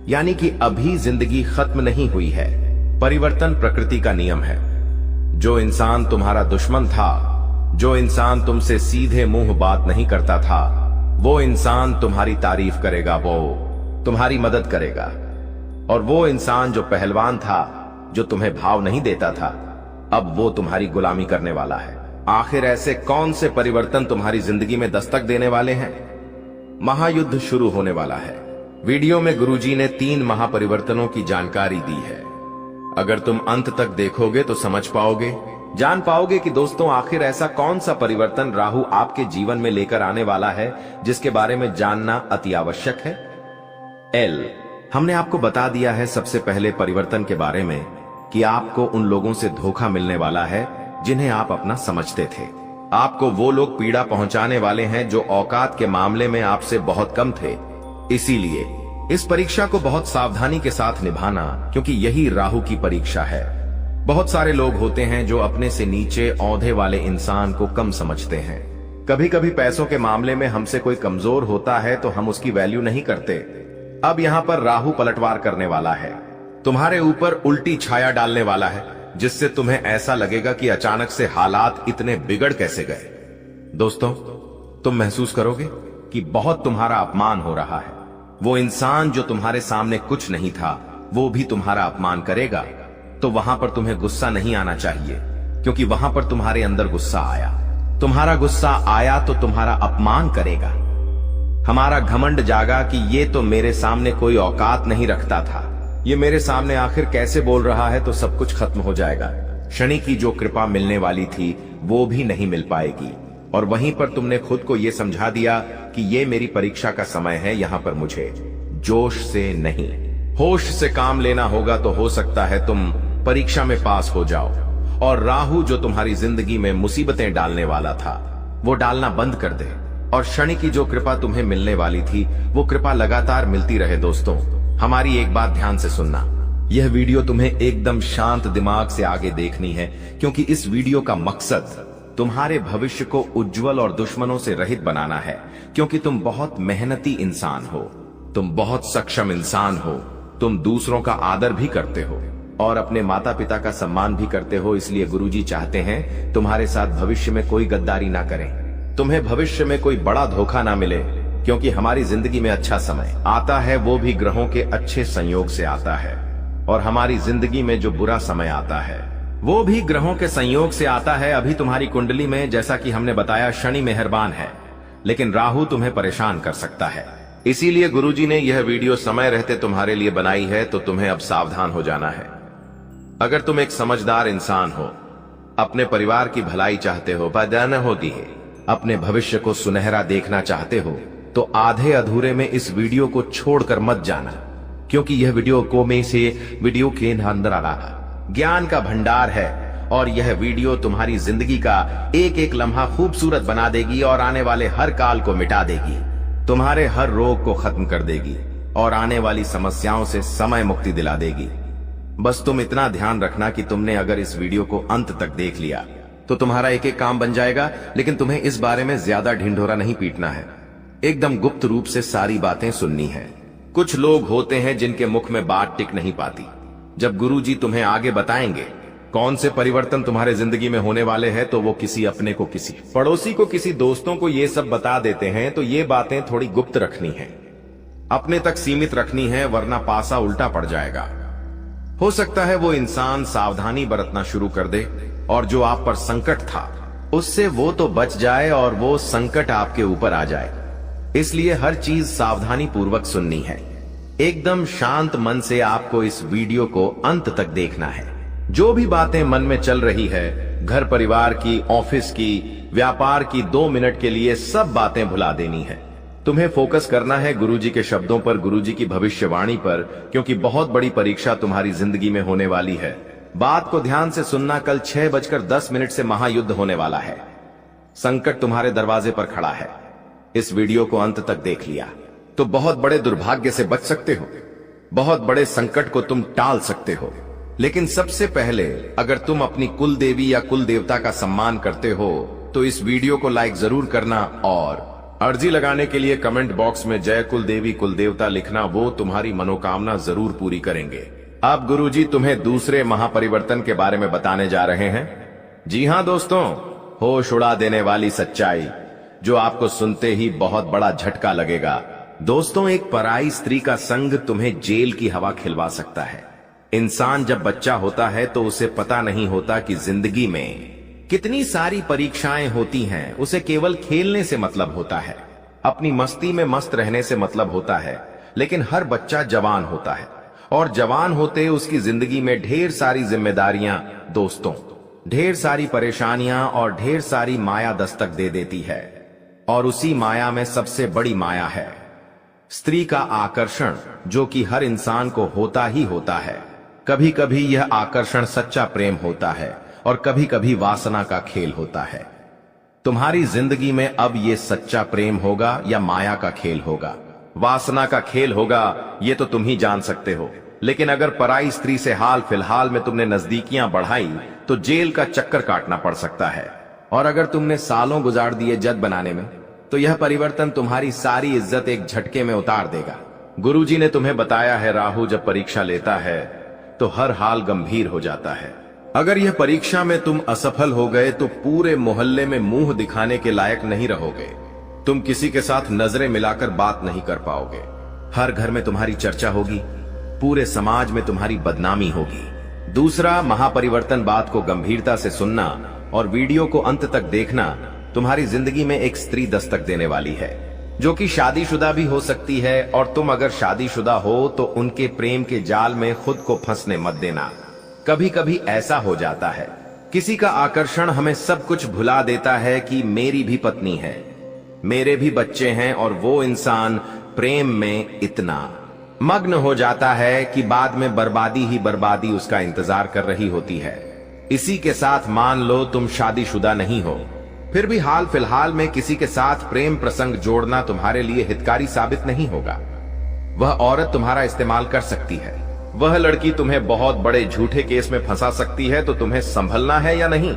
यानी कि अभी जिंदगी खत्म नहीं हुई है, परिवर्तन प्रकृति का नियम है। जो इंसान तुम्हारा दुश्मन था, जो इंसान तुमसे सीधे मुंह बात नहीं करता था, वो इंसान तुम्हारी तारीफ करेगा, वो तुम्हारी मदद करेगा। और वो इंसान जो पहलवान था, जो तुम्हें भाव नहीं देता था, अब वो तुम्हारी गुलामी करने वाला है। आखिर ऐसे कौन से परिवर्तन तुम्हारी जिंदगी में दस्तक देने वाले हैं? महायुद्ध शुरू होने वाला है। वीडियो में गुरुजी ने 3 महापरिवर्तनों की जानकारी दी है। अगर तुम अंत तक देखोगे तो समझ पाओगे, जान पाओगे कि दोस्तों आखिर ऐसा कौन सा परिवर्तन राहु आपके जीवन में लेकर आने वाला है, जिसके बारे में जानना अति आवश्यक है। हमने आपको बता दिया है सबसे पहले परिवर्तन के बारे में कि आपको उन लोगों से धोखा मिलने वाला है जिन्हें आप अपना समझते थे। आपको वो लोग पीड़ा पहुंचाने वाले हैं जो औकात के मामले में आपसे बहुत कम थे। इसीलिए इस परीक्षा को बहुत सावधानी के साथ निभाना, क्योंकि यही राहु की परीक्षा है। बहुत सारे लोग होते हैं जो अपने से नीचे औंधे वाले इंसान को कम समझते हैं। कभी कभी पैसों के मामले में हमसे कोई कमजोर होता है तो हम उसकी वैल्यू नहीं करते। अब यहाँ पर राहु पलटवार करने वाला है, तुम्हारे ऊपर उल्टी छाया डालने वाला है, जिससे तुम्हें ऐसा लगेगा कि अचानक से हालात इतने बिगड़ कैसे गए। दोस्तों, तुम महसूस करोगे कि बहुत तुम्हारा अपमान हो रहा है। वो इंसान जो तुम्हारे सामने कुछ नहीं था, वो भी तुम्हारा अपमान करेगा। तो वहां पर तुम्हें गुस्सा नहीं आना चाहिए, क्योंकि वहां पर तुम्हारे अंदर गुस्सा आया। तुम्हारा गुस्सा आया तो तुम्हारा अपमान करेगा। हमारा घमंड जागा कि ये तो मेरे सामने कोई औकात नहीं रखता था, ये मेरे सामने आखिर कैसे बोल रहा है, तो सब कुछ खत्म हो जाएगा। शनि की जो कृपा मिलने वाली थी वो भी नहीं मिल पाएगी, और वहीं पर तुमने खुद को यह समझा दिया कि ये मेरी परीक्षा का समय है, यहां पर मुझे जोश से नहीं होश से काम लेना होगा। तो हो सकता है तुम परीक्षा में पास हो जाओ, और राहु जो तुम्हारी जिंदगी में मुसीबतें डालने वाला था वो डालना बंद कर दे, और शनि की जो कृपा तुम्हें मिलने वाली थी वो कृपा लगातार मिलती रहे। दोस्तों, हमारी एक बात ध्यान से सुनना, यह वीडियो तुम्हें एकदम शांत दिमाग से आगे देखनी है, क्योंकि इस वीडियो का मकसद तुम्हारे भविष्य को उज्जवल और दुश्मनों से रहित बनाना है। क्योंकि तुम बहुत मेहनती इंसान हो, तुम बहुत सक्षम इंसान हो, तुम दूसरों का आदर भी करते हो और अपने माता पिता का सम्मान भी करते हो। इसलिए गुरुजी चाहते हैं तुम्हारे साथ भविष्य में कोई गद्दारी ना करें, तुम्हें भविष्य में कोई बड़ा धोखा ना मिले, क्योंकि हमारी जिंदगी में अच्छा समय आता है वो भी ग्रहों के अच्छे संयोग से आता है, और हमारी जिंदगी में जो बुरा समय आता है वो भी ग्रहों के संयोग से आता है। अभी तुम्हारी कुंडली में, जैसा कि हमने बताया, शनि मेहरबान है, लेकिन राहु तुम्हें परेशान कर सकता है। इसीलिए गुरुजी ने यह वीडियो समय रहते तुम्हारे लिए बनाई है, तो तुम्हें अब सावधान हो जाना है। अगर तुम एक समझदार इंसान हो, अपने परिवार की भलाई चाहते हो, बदन होती है, अपने भविष्य को सुनहरा देखना चाहते हो, तो आधे अधूरे में इस वीडियो को छोड़कर मत जाना, क्योंकि यह वीडियो के अंदर आ रहा ज्ञान का भंडार है, और यह वीडियो तुम्हारी जिंदगी का एक एक लम्हा खूबसूरत बना देगी और आने वाले हर काल को मिटा देगी, तुम्हारे हर रोग को खत्म कर देगी और आने वाली समस्याओं से समय मुक्ति दिला देगी। बस तुम इतना ध्यान रखना कि तुमने अगर इस वीडियो को अंत तक देख लिया तो तुम्हारा एक एक काम बन जाएगा, लेकिन तुम्हें इस बारे में ज्यादा ढिंढोरा नहीं पीटना है, एकदम गुप्त रूप से सारी बातें सुननी है। कुछ लोग होते हैं जिनके मुख में बात टिक नहीं पाती। जब गुरुजी तुम्हें आगे बताएंगे कौन से परिवर्तन तुम्हारे जिंदगी में होने वाले हैं, तो वो किसी अपने को, किसी पड़ोसी को, किसी दोस्तों को ये सब बता देते हैं। तो ये बातें थोड़ी गुप्त रखनी है, अपने तक सीमित रखनी है, वरना पासा उल्टा पड़ जाएगा। हो सकता है वो इंसान सावधानी बरतना शुरू कर दे, और जो आप पर संकट था उससे वो तो बच जाए और वो संकट आपके ऊपर आ जाए। इसलिए हर चीज सावधानी पूर्वक सुननी है। एकदम शांत मन से आपको इस वीडियो को अंत तक देखना है। जो भी बातें मन में चल रही है, घर परिवार की, ऑफिस की, व्यापार की, 2 मिनट के लिए सब बातें भुला देनी है। तुम्हें फोकस करना है गुरुजी के शब्दों पर, गुरुजी की भविष्यवाणी पर, क्योंकि बहुत बड़ी परीक्षा तुम्हारी जिंदगी में होने वाली है। बात को ध्यान से सुनना, कल 6:10 से महायुद्ध होने वाला है। संकट तुम्हारे दरवाजे पर खड़ा है। इस वीडियो को अंत तक देख लिया तो बहुत बड़े दुर्भाग्य से बच सकते हो, बहुत बड़े संकट को तुम टाल सकते हो। लेकिन सबसे पहले, अगर तुम अपनी कुल देवी या कुल देवता का सम्मान करते हो तो इस वीडियो को लाइक जरूर करना, और अर्जी लगाने के लिए कमेंट बॉक्स में जय कुल देवी कुल देवता लिखना, वो तुम्हारी मनोकामना जरूर पूरी करेंगे। अब गुरुजी तुम्हें दूसरे महापरिवर्तन के बारे में बताने जा रहे हैं। जी हां दोस्तों, होश उड़ा देने वाली सच्चाई जो आपको सुनते ही बहुत बड़ा झटका लगेगा। दोस्तों, एक पराई स्त्री का संग तुम्हें जेल की हवा खिलवा सकता है। इंसान जब बच्चा होता है तो उसे पता नहीं होता कि जिंदगी में कितनी सारी परीक्षाएं होती हैं। उसे केवल खेलने से मतलब होता है, अपनी मस्ती में मस्त रहने से मतलब होता है। लेकिन हर बच्चा जवान होता है, और जवान होते उसकी जिंदगी में ढेर सारी जिम्मेदारियां, दोस्तों, ढेर सारी परेशानियां और ढेर सारी माया दस्तक दे देती है। और उसी माया में सबसे बड़ी माया है स्त्री का आकर्षण, जो कि हर इंसान को होता ही होता है। कभी कभी यह आकर्षण सच्चा प्रेम होता है और कभी कभी वासना का खेल होता है। तुम्हारी जिंदगी में अब ये सच्चा प्रेम होगा या माया का खेल होगा, वासना का खेल होगा, ये तो तुम ही जान सकते हो। लेकिन अगर पराई स्त्री से हाल फिलहाल में तुमने नजदीकियां बढ़ाई तो जेल का चक्कर काटना पड़ सकता है। और अगर तुमने सालों गुजार दिए जद बनाने में, तो यह परिवर्तन तुम्हारी सारी इज्जत एक झटके में उतार देगा। गुरुजी ने तुम्हें बताया है, राहु जब परीक्षा लेता है तो हर हाल गंभीर हो जाता है। अगर यह परीक्षा में तुम असफल हो गए तो पूरे मोहल्ले में मुंह दिखाने के लायक नहीं रहोगे। तुम किसी के साथ नजरें मिलाकर बात नहीं कर पाओगे। हर घर में तुम्हारी चर्चा होगी, पूरे समाज में तुम्हारी बदनामी होगी। दूसरा, महापरिवर्तन बात को गंभीरता से सुनना और वीडियो को अंत तक देखना। तुम्हारी जिंदगी में एक स्त्री दस्तक देने वाली है, जो कि शादीशुदा भी हो सकती है, और तुम अगर शादीशुदा हो तो उनके प्रेम के जाल में खुद को फंसने मत देना। कभी कभी ऐसा हो जाता है, किसी का आकर्षण हमें सब कुछ भुला देता है कि मेरी भी पत्नी है, मेरे भी बच्चे हैं, और वो इंसान प्रेम में इतना मग्न हो जाता है कि बाद में बर्बादी ही बर्बादी उसका इंतजार कर रही होती है। इसी के साथ मान लो तुम शादीशुदा नहीं हो, फिर भी हाल फिलहाल में किसी के साथ प्रेम प्रसंग जोड़ना तुम्हारे लिए हितकारी साबित नहीं होगा। वह औरत तुम्हारा इस्तेमाल कर सकती है, वह लड़की तुम्हें बहुत बड़े झूठे केस में फंसा सकती है। तो तुम्हें संभलना है या नहीं,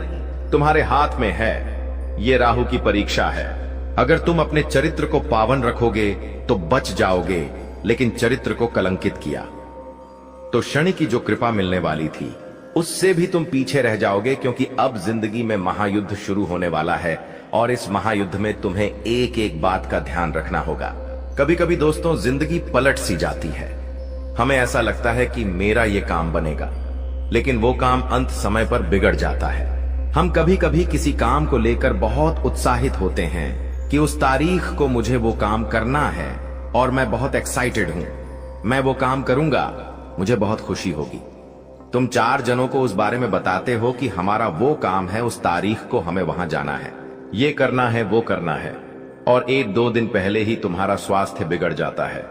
तुम्हारे हाथ में है। ये राहु की परीक्षा है। अगर तुम अपने चरित्र को पावन रखोगे तो बच जाओगे, लेकिन चरित्र को कलंकित किया तो शनि की जो कृपा मिलने वाली थी उससे भी तुम पीछे रह जाओगे, क्योंकि अब जिंदगी में महायुद्ध शुरू होने वाला है और इस महायुद्ध में तुम्हें एक एक बात का ध्यान रखना होगा। कभी कभी दोस्तों जिंदगी पलट सी जाती है, हमें ऐसा लगता है कि मेरा ये काम बनेगा, लेकिन वो काम अंत समय पर बिगड़ जाता है। हम कभी कभी किसी काम को लेकर बहुत उत्साहित होते हैं कि उस तारीख को मुझे वो काम करना है और मैं बहुत एक्साइटेड हूं, मैं वो काम करूंगा, मुझे बहुत खुशी होगी। तुम 4 जनों को उस बारे में बताते हो कि हमारा वो काम है, उस तारीख को हमें वहां जाना है, ये करना है, वो करना है, और 1-2 दिन पहले ही तुम्हारा स्वास्थ्य बिगड़ जाता है,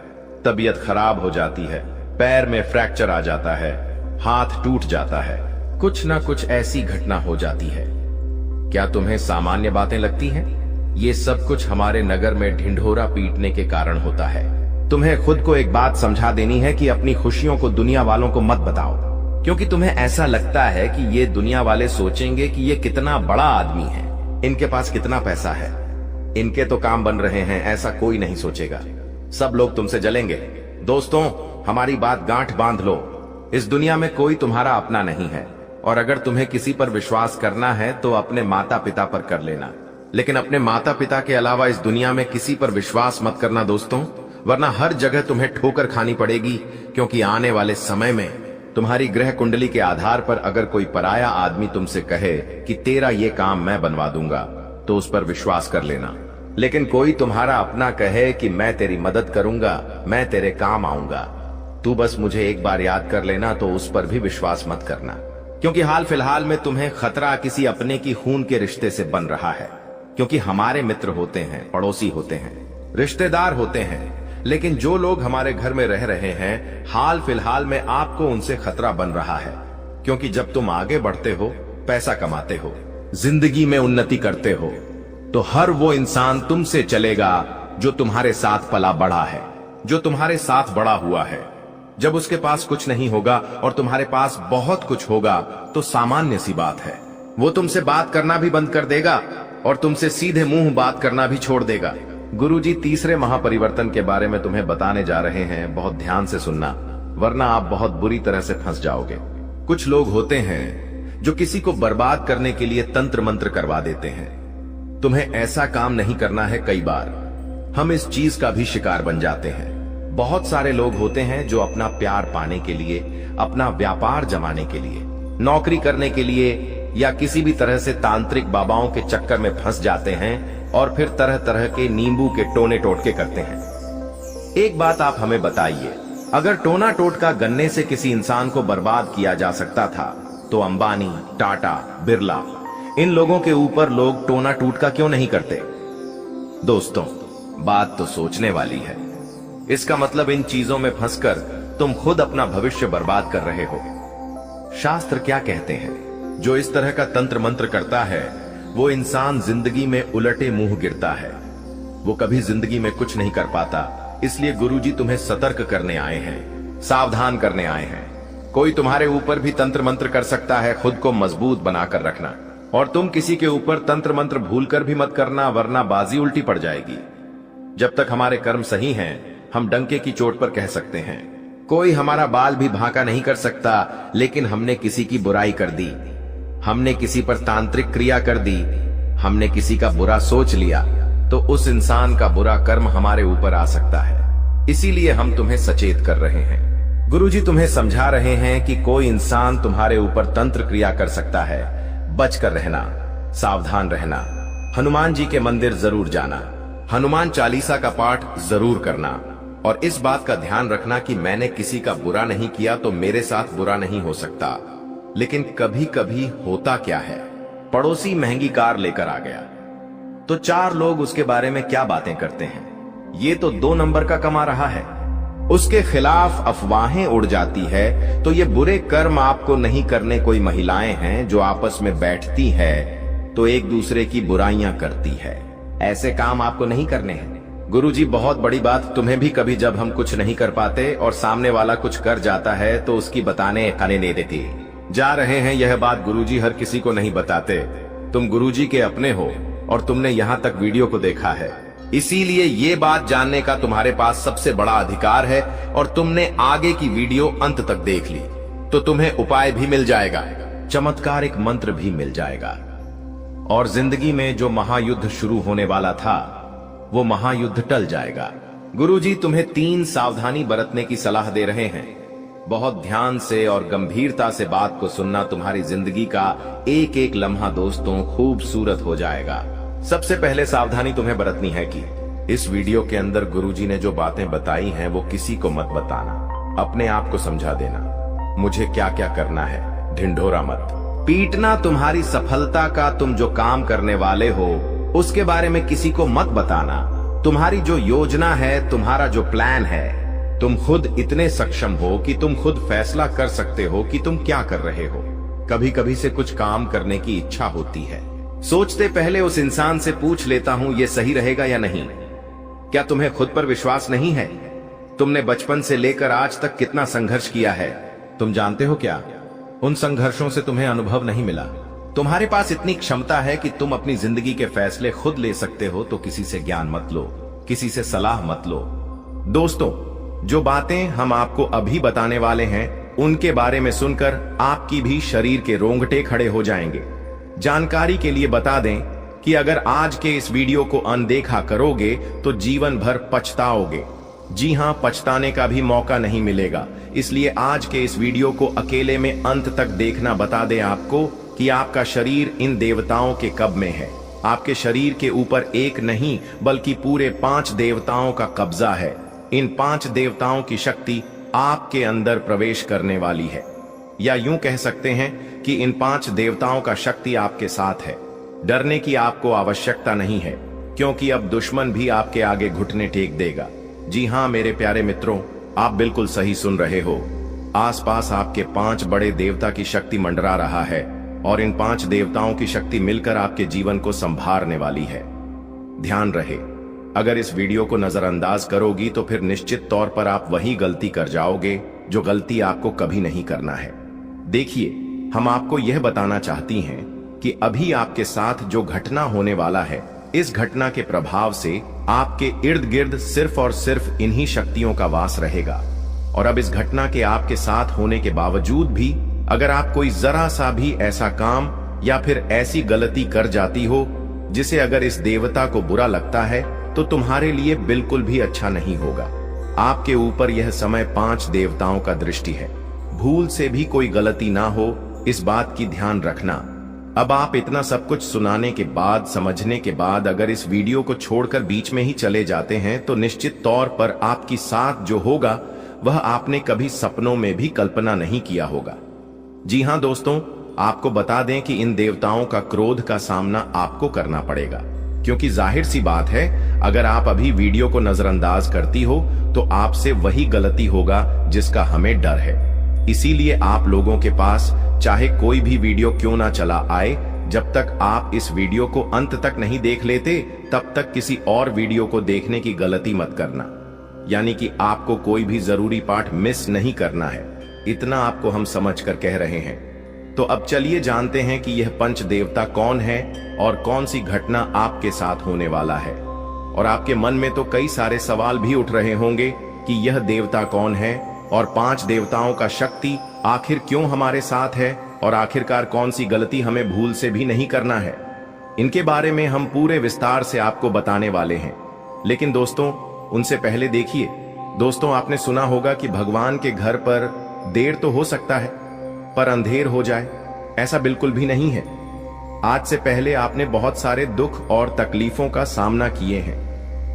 तबीयत खराब हो जाती है, पैर में फ्रैक्चर आ जाता है, हाथ टूट जाता है, कुछ ना कुछ ऐसी घटना हो जाती है। क्या तुम्हें सामान्य बातें लगती हैं? ये सब कुछ हमारे नगर में ढिंढोरा पीटने के कारण होता है। तुम्हें खुद को एक बात समझा देनी है कि अपनी खुशियों को दुनिया वालों को मत बताओ, क्योंकि तुम्हें ऐसा लगता है कि ये दुनिया वाले सोचेंगे कि ये कितना बड़ा आदमी है, इनके पास कितना पैसा है, इनके तो काम बन रहे हैं। ऐसा कोई नहीं सोचेगा, सब लोग तुमसे जलेंगे। दोस्तों, हमारी बात गांठ बांध लो, इस दुनिया में कोई तुम्हारा अपना नहीं है, और अगर तुम्हें किसी पर विश्वास करना है तो अपने माता पिता पर कर लेना, लेकिन अपने माता पिता के अलावा इस दुनिया में किसी पर विश्वास मत करना दोस्तों, वरना हर जगह तुम्हें ठोकर खानी पड़ेगी। क्योंकि आने वाले समय में तुम्हारी ग्रह कुंडली के आधार पर अगर कोई पराया आदमी तुमसे कहे कि तेरा ये काम मैं बनवा दूंगा, तो उस पर विश्वास कर लेना। लेकिन कोई तुम्हारा अपना कहे कि मैं तेरी मदद करूंगा, मैं तेरे काम आऊंगा, तू बस मुझे एक बार याद कर लेना, तो उस पर भी विश्वास मत करना। क्योंकि हाल फिलहाल में तुम्हें खतरा किसी अपने की खून के रिश्ते से बन रहा है। क्योंकि हमारे मित्र होते हैं, पड़ोसी होते हैं, रिश्तेदार होते हैं, लेकिन जो लोग हमारे घर में रह रहे हैं, हाल फिलहाल में आपको उनसे खतरा बन रहा है। क्योंकि जब तुम आगे बढ़ते हो, पैसा कमाते हो, जिंदगी में उन्नति करते हो, तो हर वो इंसान तुमसे चलेगा जो तुम्हारे साथ पला बढ़ा है, जो तुम्हारे साथ बड़ा हुआ है। जब उसके पास कुछ नहीं होगा और तुम्हारे पास बहुत कुछ होगा, तो सामान्य सी बात है, वो तुमसे बात करना भी बंद कर देगा और तुमसे सीधे मुंह बात करना भी छोड़ देगा। गुरुजी तीसरे महापरिवर्तन के बारे में तुम्हें बताने जा रहे हैं, बहुत ध्यान से सुनना, वरना आप बहुत बुरी तरह से फंस जाओगे। कुछ लोग होते हैं जो किसी को बर्बाद करने के लिए तंत्र मंत्र करवा देते हैं। तुम्हें ऐसा काम नहीं करना है। कई बार हम इस चीज का भी शिकार बन जाते हैं। बहुत सारे लोग होते हैं जो अपना प्यार पाने के लिए, अपना व्यापार जमाने के लिए, नौकरी करने के लिए या किसी भी तरह से तांत्रिक बाबाओं के चक्कर में फंस जाते हैं और फिर तरह तरह के नींबू के टोने टोटके करते हैं। एक बात आप हमें बताइए, अगर टोना टोटका गन्ने से किसी इंसान को बर्बाद किया जा सकता था, तो अंबानी, टाटा, बिरला, इन लोगों के ऊपर लोग टोना टोटका क्यों नहीं करते? दोस्तों, बात तो सोचने वाली है। इसका मतलब इन चीजों में फंसकर तुम खुद अपना भविष्य बर्बाद कर रहे हो। शास्त्र क्या कहते हैं? जो इस तरह का तंत्र मंत्र करता है, वो इंसान जिंदगी में उलटे मुंह गिरता है, वो कभी जिंदगी में कुछ नहीं कर पाता। इसलिए गुरुजी तुम्हें सतर्क करने आए हैं, सावधान करने आए हैं। कोई तुम्हारे ऊपर भी तंत्र मंत्र कर सकता है, खुद को मजबूत बनाकर रखना। और तुम किसी के ऊपर तंत्र मंत्र भूलकर भी मत करना, वरना बाजी उल्टी पड़ जाएगी। जब तक हमारे कर्म सही हैं, हम डंके की चोट पर कह सकते हैं। कोई हमारा बाल भी भाका नहीं कर सकता, लेकिन हमने किसी की बुराई कर दी, हमने किसी पर तांत्रिक क्रिया कर दी, हमने किसी का बुरा सोच लिया, तो उस इंसान का बुरा कर्म हमारे ऊपर आ सकता है। इसीलिए हम तुम्हें सचेत कर रहे हैं। गुरुजी तुम्हें समझा रहे हैं कि कोई इंसान तुम्हारे ऊपर तंत्र क्रिया कर सकता है। बचकर रहना, सावधान रहना। हनुमान जी के मंदिर जरूर जाना, हनुमान चालीसा का पाठ जरूर करना, और इस बात का ध्यान रखना कि मैंने किसी का बुरा नहीं किया तो मेरे साथ बुरा नहीं हो सकता। लेकिन कभी कभी होता क्या है, पड़ोसी महंगी कार लेकर आ गया तो 4 लोग उसके बारे में क्या बातें करते हैं, ये तो 2 नंबर का कमा रहा है। उसके खिलाफ अफवाहें उड़ जाती है, तो ये बुरे कर्म आपको नहीं करने। कोई महिलाएं हैं जो आपस में बैठती है तो एक दूसरे की बुराइयां करती है। ऐसे काम आपको नहीं करने हैं। गुरुजी बहुत बड़ी बात तुम्हें भी कभी जब हम कुछ नहीं कर पाते और सामने वाला कुछ कर जाता है तो उसकी बताने खाने नहीं देती। जा रहे हैं यह बात गुरुजी हर किसी को नहीं बताते। तुम गुरुजी के अपने हो और तुमने यहाँ तक वीडियो को देखा है, इसीलिए ये बात जानने का तुम्हारे पास सबसे बड़ा अधिकार है। और तुमने आगे की वीडियो अंत तक देख ली तो तुम्हें उपाय भी मिल जाएगा, चमत्कारिक मंत्र भी मिल जाएगा, और जिंदगी में जो महायुद्ध शुरू होने वाला था वो महायुद्ध टल जाएगा। गुरुजी तुम्हें 3 सावधानी बरतने की सलाह दे रहे हैं। बहुत ध्यान से और गंभीरता से बात को सुनना। तुम्हारी जिंदगी का एक एक लम्हा दोस्तों खूबसूरत हो जाएगा। सबसे पहले सावधानी तुम्हें बरतनी है कि इस वीडियो के अंदर गुरुजी ने जो बातें बताई हैं वो किसी को मत बताना। अपने आप को समझा देना मुझे क्या क्या करना है, ढिंढोरा मत पीटना। तुम्हारी सफलता का तुम जो काम करने वाले हो उसके बारे में किसी को मत बताना। तुम्हारी जो योजना है, तुम्हारा जो प्लान है, तुम खुद इतने सक्षम हो कि तुम खुद फैसला कर सकते हो कि तुम क्या कर रहे हो। कभी कभी से कुछ काम करने की इच्छा होती है, सोचते पहले उस इंसान से पूछ लेता हूं ये सही रहेगा या नहीं। क्या तुम्हें खुद पर विश्वास नहीं है? तुमने बचपन से लेकर आज तक कितना संघर्ष किया है, तुम जानते हो क्या? उन संघर्षों से तुम्हें अनुभव नहीं मिला। तुम्हारे पास इतनी क्षमता है कि तुम अपनी जिंदगी के फैसले खुद ले सकते हो, तो किसी से ज्ञान मत लो, किसी से सलाह मत लो। दोस्तों, जो बातें हम आपको अभी बताने वाले हैं उनके बारे में सुनकर आपकी भी शरीर के रोंगटे खड़े हो जाएंगे। जानकारी के लिए बता दें कि अगर आज के इस वीडियो को अनदेखा करोगे तो जीवन भर पछताओगे। जी हां, पछताने का भी मौका नहीं मिलेगा। इसलिए आज के इस वीडियो को अकेले में अंत तक देखना। बता दें आपको कि आपका शरीर इन देवताओं के कब्ज में है। आपके शरीर के ऊपर एक नहीं बल्कि पूरे 5 देवताओं का कब्जा है। इन 5 देवताओं की शक्ति आपके अंदर प्रवेश करने वाली है, या यूं कह सकते हैं कि इन 5 देवताओं का शक्ति आपके साथ है। डरने की आपको आवश्यकता नहीं है, क्योंकि अब दुश्मन भी आपके आगे घुटने टेक देगा। जी हां मेरे प्यारे मित्रों, आप बिल्कुल सही सुन रहे हो। आसपास आपके 5 बड़े देवता की शक्ति मंडरा रहा है, और इन 5 देवताओं की शक्ति मिलकर आपके जीवन को संभालने वाली है। ध्यान रहे, अगर इस वीडियो को नजरअंदाज करोगी तो फिर निश्चित तौर पर आप वही गलती कर जाओगे जो गलती आपको कभी नहीं करना है। देखिए, हम आपको यह बताना चाहती हैं कि अभी आपके साथ जो घटना होने वाला है, इस घटना के प्रभाव से आपके इर्द गिर्द सिर्फ और सिर्फ इन्हीं शक्तियों का वास रहेगा। और अब इस घटना के आपके साथ होने के बावजूद भी अगर आप कोई जरा सा भी ऐसा काम या फिर ऐसी गलती कर जाती हो जिसे अगर इस देवता को बुरा लगता है तो तुम्हारे लिए बिल्कुल भी अच्छा नहीं होगा। आपके ऊपर यह समय 5 देवताओं का दृष्टि है। भूल से भी कोई गलती ना हो, इस बात की ध्यान रखना। अब आप इतना सब कुछ सुनाने के बाद, समझने के बाद अगर इस वीडियो को छोड़कर बीच में ही चले जाते हैं तो निश्चित तौर पर आपकी साथ जो होगा वह आपने कभी सपनों में भी कल्पना नहीं किया होगा। जी हां दोस्तों, आपको बता दें कि इन देवताओं का क्रोध का सामना आपको करना पड़ेगा, क्योंकि जाहिर सी बात है अगर आप अभी वीडियो को नजरअंदाज करती हो तो आपसे वही गलती होगा जिसका हमें डर है। इसीलिए आप लोगों के पास चाहे कोई भी वीडियो क्यों ना चला आए, जब तक आप इस वीडियो को अंत तक नहीं देख लेते तब तक किसी और वीडियो को देखने की गलती मत करना। यानी कि आपको कोई भी जरूरी पार्ट मिस नहीं करना है, इतना आपको हम समझकर कह रहे हैं। तो अब चलिए जानते हैं कि यह पंच देवता कौन है और कौन सी घटना आपके साथ होने वाला है। और आपके मन में तो कई सारे सवाल भी उठ रहे होंगे कि यह देवता कौन है और 5 देवताओं का शक्ति आखिर क्यों हमारे साथ है और आखिरकार कौन सी गलती हमें भूल से भी नहीं करना है। इनके बारे में हम पूरे विस्तार से आपको बताने वाले हैं। लेकिन दोस्तों, उनसे पहले देखिए दोस्तों, आपने सुना होगा कि भगवान के घर पर देर तो हो सकता है पर अंधेर हो जाए, ऐसा बिल्कुल भी नहीं है। आज से पहले आपने बहुत सारे दुख और तकलीफों का सामना किए हैं।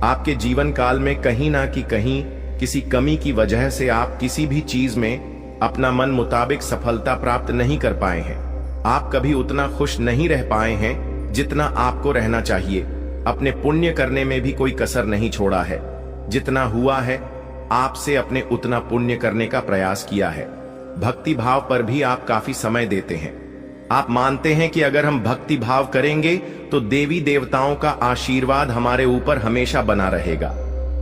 आपके जीवन काल में कहीं ना कहीं किसी कमी की वजह से आप किसी भी चीज में अपना मन मुताबिक सफलता प्राप्त नहीं कर पाए हैं। आप कभी उतना खुश नहीं रह पाए हैं जितना आपको रहना चाहिए। अपने पुण्य करने में भी कोई कसर नहीं छोड़ा है। जितना हुआ है आपसे अपने उतना पुण्य करने का प्रयास किया है। भक्ति भाव पर भी आप काफी समय देते हैं। आप मानते हैं कि अगर हम भक्ति भाव करेंगे तो देवी देवताओं का आशीर्वाद हमारे ऊपर हमेशा बना रहेगा,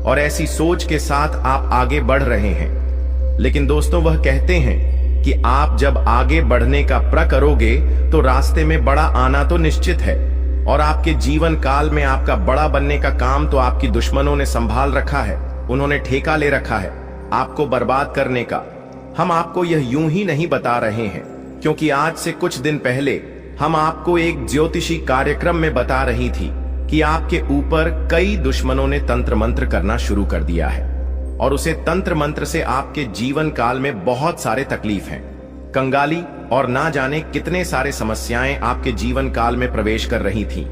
और ऐसी सोच के साथ आप आगे बढ़ रहे हैं। लेकिन दोस्तों, वह कहते हैं कि आप जब आगे बढ़ने का प्रण करोगे तो रास्ते में बड़ा आना तो निश्चित है, और आपके जीवन काल में आपका बड़ा बनने का काम तो आपकी दुश्मनों ने संभाल रखा है। उन्होंने ठेका ले रखा है आपको बर्बाद करने का। हम आपको यह यूं ही नहीं बता रहे हैं, क्योंकि आज से कुछ दिन पहले हम आपको एक ज्योतिषी कार्यक्रम में बता रही थी कि आपके ऊपर कई दुश्मनों ने तंत्र मंत्र करना शुरू कर दिया है, और उसे तंत्र मंत्र से आपके जीवन काल में बहुत सारे तकलीफ हैं, कंगाली और ना जाने कितने सारे समस्याएं आपके जीवन काल में प्रवेश कर रही थीं।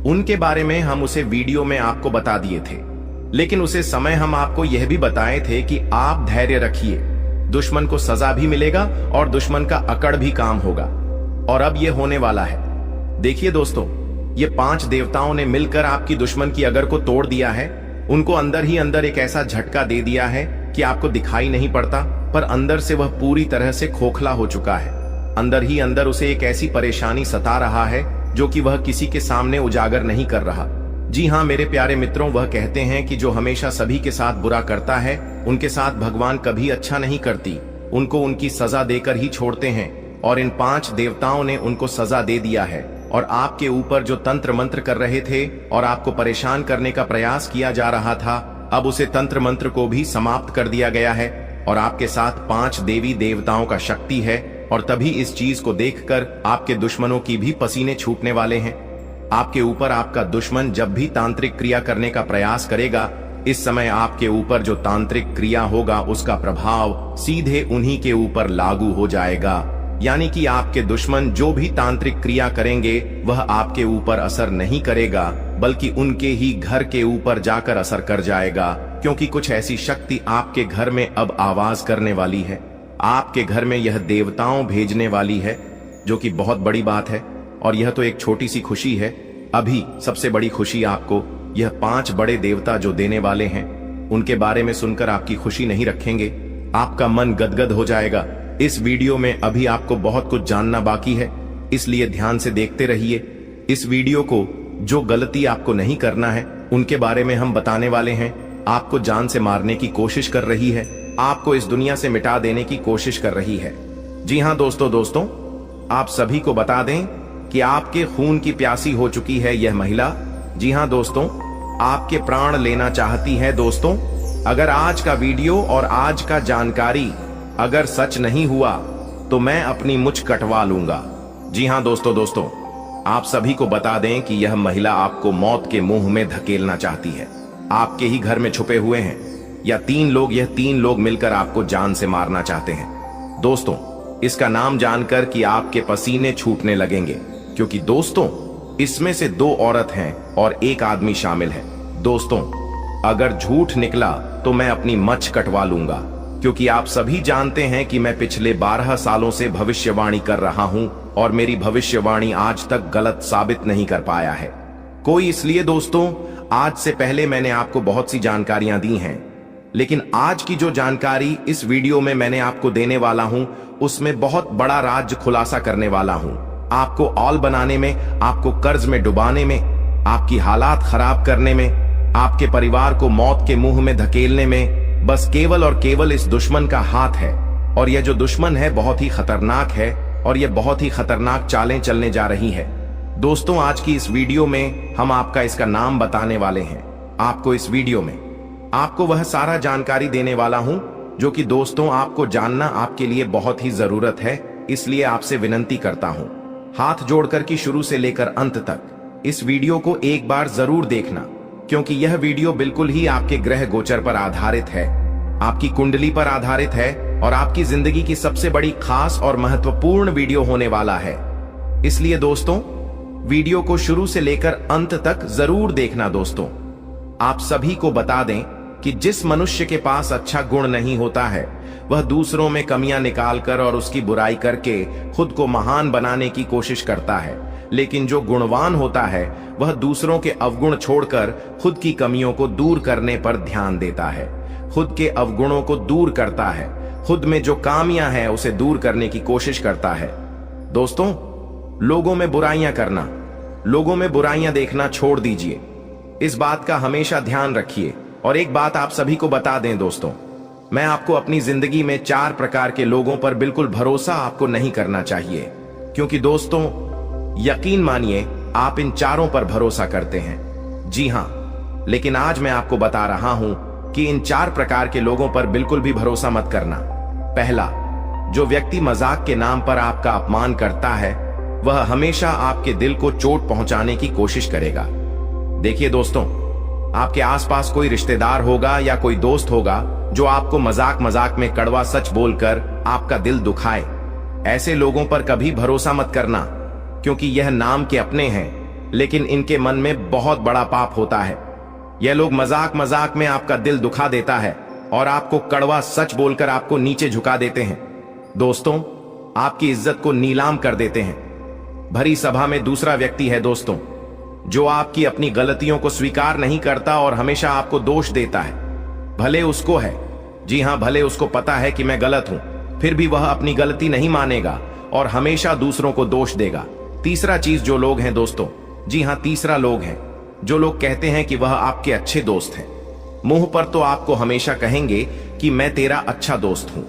उनके बारे में हम उसे वीडियो में आपको बता दिए थे। लेकिन उसे समय हम आपको यह भी बताए थे कि आप धैर्य रखिए, दुश्मन को सजा भी मिलेगा और दुश्मन का अकड़ भी काम होगा। और अब यह होने वाला है। देखिए दोस्तों, ये 5 देवताओं ने मिलकर आपकी दुश्मन की अगर को तोड़ दिया है। उनको अंदर ही अंदर एक ऐसा झटका दे दिया है कि आपको दिखाई नहीं पड़ता, पर अंदर से वह पूरी तरह से खोखला हो चुका है। अंदर ही अंदर उसे एक ऐसी परेशानी सता रहा है जो कि वह किसी के सामने उजागर नहीं कर रहा। जी हाँ मेरे प्यारे मित्रों, वह कहते हैं कि जो हमेशा सभी के साथ बुरा करता है उनके साथ भगवान कभी अच्छा नहीं करती, उनको उनकी सजा देकर ही छोड़ते हैं। और इन 5 देवताओं ने उनको सजा दे दिया है, और आपके ऊपर जो तंत्र मंत्र कर रहे थे और आपको परेशान करने का प्रयास किया जा रहा था, अब उसे तंत्र मंत्र को भी समाप्त कर दिया गया है। और आपके साथ 5 देवी देवताओं का शक्ति है, और तभी इस चीज को देखकर आपके दुश्मनों की भी पसीने छूटने वाले हैं। आपके ऊपर आपका दुश्मन जब भी तांत्रिक क्रिया करने का प्रयास करेगा, इस समय आपके ऊपर जो तांत्रिक क्रिया होगा उसका प्रभाव सीधे उन्हीं के ऊपर लागू हो जाएगा। यानी कि आपके दुश्मन जो भी तांत्रिक क्रिया करेंगे वह आपके ऊपर असर नहीं करेगा, बल्कि उनके ही घर के ऊपर जाकर असर कर जाएगा। क्योंकि कुछ ऐसी शक्ति आपके घर में अब आवाज करने वाली है। आपके घर में यह देवताओं भेजने वाली है, जो कि बहुत बड़ी बात है। और यह तो एक छोटी सी खुशी है। अभी सबसे बड़ी खुशी आपको यह 5 बड़े देवता जो देने वाले हैं, उनके बारे में सुनकर आपकी खुशी नहीं रखेंगे, आपका मन गदगद हो जाएगा। इस वीडियो में अभी आपको बहुत कुछ जानना बाकी है, इसलिए ध्यान से देखते रहिए। इस वीडियो को जो गलती आपको नहीं करना है उनके बारे में हम बताने वाले हैं। आपको जान से मारने की कोशिश कर रही है, आपको इस दुनिया से मिटा देने की कोशिश कर रही है। जी हाँ दोस्तों, आप सभी को बता दें कि आपके खून की प्यासी हो चुकी है यह महिला। जी हाँ दोस्तों, आपके प्राण लेना चाहती है। दोस्तों, अगर आज का वीडियो और आज का जानकारी अगर सच नहीं हुआ तो मैं अपनी मुछ कटवा लूंगा। जी हाँ दोस्तों, आप सभी को बता दें कि यह महिला आपको मौत के मुंह में धकेलना चाहती है। आपके ही घर में छुपे हुए हैं यह 3 लोग मिलकर आपको जान से मारना चाहते हैं। दोस्तों, इसका नाम जानकर कि आपके पसीने छूटने लगेंगे, क्योंकि दोस्तों इसमें से 2 औरत हैं और 1 आदमी शामिल है। दोस्तों, अगर झूठ निकला तो मैं अपनी मच कटवा लूंगा, क्योंकि आप सभी जानते हैं कि मैं पिछले 12 सालों से भविष्यवाणी कर रहा हूं और मेरी भविष्यवाणी आज तक गलत साबित नहीं कर पाया है कोई। इसलिए दोस्तों, आज से पहले मैंने आपको बहुत सी जानकारियां दी हैं, लेकिन आज की जो जानकारी इस वीडियो में मैंने आपको देने वाला हूं, उसमें बहुत बड़ा राज खुलासा करने वाला हूं। आपको औल बनाने में, आपको कर्ज में डुबाने में, आपकी हालात खराब करने में, आपके परिवार को मौत के मुंह में धकेलने में बस केवल और केवल इस दुश्मन का हाथ है। और यह जो दुश्मन है बहुत ही खतरनाक है, और यह बहुत ही खतरनाक चालें चलने जा रही है। दोस्तों, आज की इस वीडियो में हम आपका इसका नाम बताने वाले हैं। आपको इस वीडियो में आपको वह सारा जानकारी देने वाला हूं जो कि दोस्तों आपको जानना आपके लिए बहुत ही जरूरत है। इसलिए आपसे विनती करता हूं हाथ जोड़कर कि शुरू से लेकर अंत तक इस वीडियो को एक बार जरूर देखना, क्योंकि यह वीडियो बिल्कुल ही आपके ग्रह गोचर पर आधारित है, आपकी कुंडली पर आधारित है और आपकी जिंदगी की सबसे बड़ी खास और महत्वपूर्ण वीडियो होने वाला है। इसलिए दोस्तों वीडियो को शुरू से लेकर अंत तक जरूर देखना। दोस्तों आप सभी को बता दें कि जिस मनुष्य के पास अच्छा गुण नहीं होता है वह दूसरों में कमियां निकालकर और उसकी बुराई करके खुद को महान बनाने की कोशिश करता है, लेकिन जो गुणवान होता है वह दूसरों के अवगुण छोड़कर खुद की कमियों को दूर करने पर ध्यान देता है, खुद के अवगुणों को दूर करता है, खुद में जो खामियां हैं उसे दूर करने की कोशिश करता है। दोस्तों लोगों में बुराइयां करना, लोगों में बुराइयां देखना छोड़ दीजिए, इस बात का हमेशा ध्यान रखिए। और एक बात आप सभी को बता दें दोस्तों, मैं आपको अपनी जिंदगी में 4 प्रकार के लोगों पर बिल्कुल भरोसा आपको नहीं करना चाहिए, क्योंकि दोस्तों यकीन मानिए आप इन चारों पर भरोसा करते हैं। जी हां, लेकिन आज मैं आपको बता रहा हूं कि इन 4 प्रकार के लोगों पर बिल्कुल भी भरोसा मत करना। पहला, जो व्यक्ति मजाक के नाम पर आपका अपमान करता है वह हमेशा आपके दिल को चोट पहुंचाने की कोशिश करेगा। देखिए दोस्तों, आपके आसपास कोई रिश्तेदार होगा या कोई दोस्त होगा जो आपको मजाक मजाक में कड़वा सच बोलकर आपका दिल दुखाए। ऐसे लोगों पर कभी भरोसा मत करना, क्योंकि यह नाम के अपने हैं लेकिन इनके मन में बहुत बड़ा पाप होता है। यह लोग मजाक मजाक में आपका दिल दुखा देता है और आपको कड़वा सच बोलकर आपको नीचे झुका देते हैं। दोस्तों आपकी इज्जत को नीलाम कर देते हैं। भरी सभा में दूसरा व्यक्ति है दोस्तों जो आपकी अपनी गलतियों को स्वीकार नहीं करता और हमेशा आपको दोष देता है। भले उसको है, जी हां, भले उसको पता है कि मैं गलत हूं, फिर भी वह अपनी गलती नहीं मानेगा और हमेशा दूसरों को दोष देगा। तीसरा चीज जो लोग हैं दोस्तों, जी हां, तीसरा लोग हैं जो लोग कहते हैं कि वह आपके अच्छे दोस्त हैं। मुंह पर तो आपको हमेशा कहेंगे कि मैं तेरा अच्छा दोस्त हूं,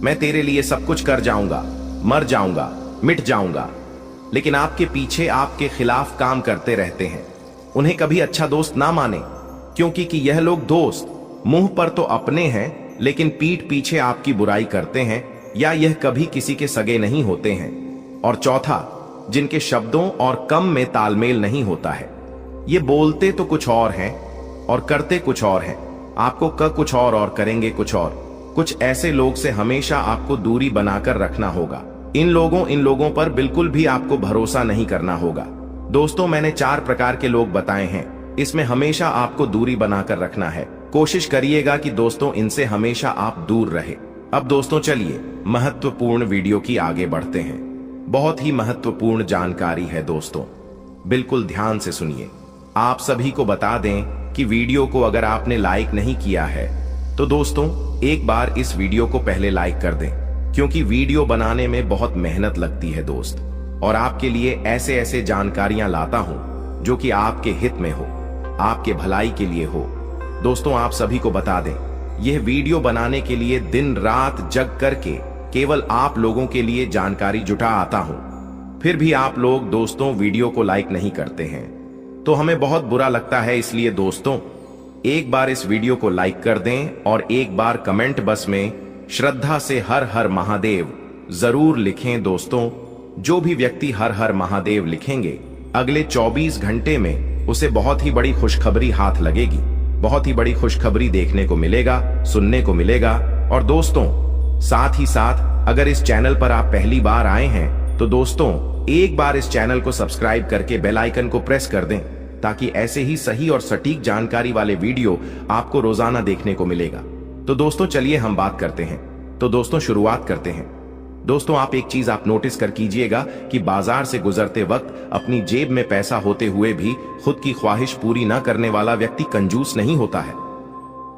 मैं तेरे लिए सब कुछ कर जाऊंगा, मर जाऊंगा, मिट जाऊंगा, लेकिन आपके पीछे आपके खिलाफ काम करते रहते हैं। उन्हें कभी अच्छा दोस्त ना माने, क्योंकि कि यह लोग दोस्त मुंह पर तो अपने हैं लेकिन पीठ पीछे आपकी बुराई करते हैं, या यह कभी किसी के सगे नहीं होते हैं। और चौथा, जिनके शब्दों और कम में तालमेल नहीं होता है। ये बोलते तो कुछ और हैं और करते कुछ और हैं, आपको कुछ और करेंगे कुछ और। कुछ ऐसे लोग से हमेशा आपको दूरी बनाकर रखना होगा। इन लोगों पर बिल्कुल भी आपको भरोसा नहीं करना होगा। दोस्तों मैंने 4 प्रकार के लोग बताए हैं, इसमें हमेशा आपको दूरी बनाकर रखना है। कोशिश करिएगा कि दोस्तों इनसे हमेशा आप दूर रहे। अब दोस्तों चलिए महत्वपूर्ण वीडियो की आगे बढ़ते हैं। बहुत ही महत्वपूर्ण जानकारी है दोस्तों, बिल्कुल ध्यान से सुनिए। आप सभी को बता दें कि वीडियो को अगर आपने लाइक नहीं किया है तो दोस्तों एक बार इस वीडियो को पहले लाइक कर दें, क्योंकि वीडियो बनाने में बहुत मेहनत लगती है दोस्त, और आपके लिए ऐसे ऐसे जानकारियां लाता हूं जो कि आपके हित में हो, आपके भलाई के लिए हो। दोस्तों आप सभी को बता दें, यह वीडियो बनाने के लिए दिन रात जग करके केवल आप लोगों के लिए जानकारी जुटा आता हूं, फिर भी आप लोग दोस्तों वीडियो को लाइक नहीं करते हैं तो हमें बहुत बुरा लगता है। इसलिए दोस्तों एक बार इस वीडियो को लाइक कर दें और एक बार कमेंट बॉक्स में श्रद्धा से हर हर महादेव जरूर लिखें। दोस्तों जो भी व्यक्ति हर हर महादेव लिखेंगे अगले 24 घंटे में उसे बहुत ही बड़ी खुशखबरी हाथ लगेगी, बहुत ही बड़ी खुशखबरी देखने को मिलेगा, सुनने को मिलेगा। और दोस्तों साथ ही साथ अगर इस चैनल पर आप पहली बार आए हैं तो दोस्तों एक बार इस चैनल को सब्सक्राइब करके बेल आइकन को प्रेस कर दें, ताकि ऐसे ही सही और सटीक जानकारी वाले वीडियो आपको रोजाना देखने को मिलेगा। तो दोस्तों चलिए हम बात करते हैं। तो दोस्तों शुरुआत करते हैं। दोस्तों आप एक चीज आप नोटिस कर कीजिएगा कि बाजार से गुजरते वक्त अपनी जेब में पैसा होते हुए भी खुद की ख्वाहिश पूरी न करने वाला व्यक्ति कंजूस नहीं होता है।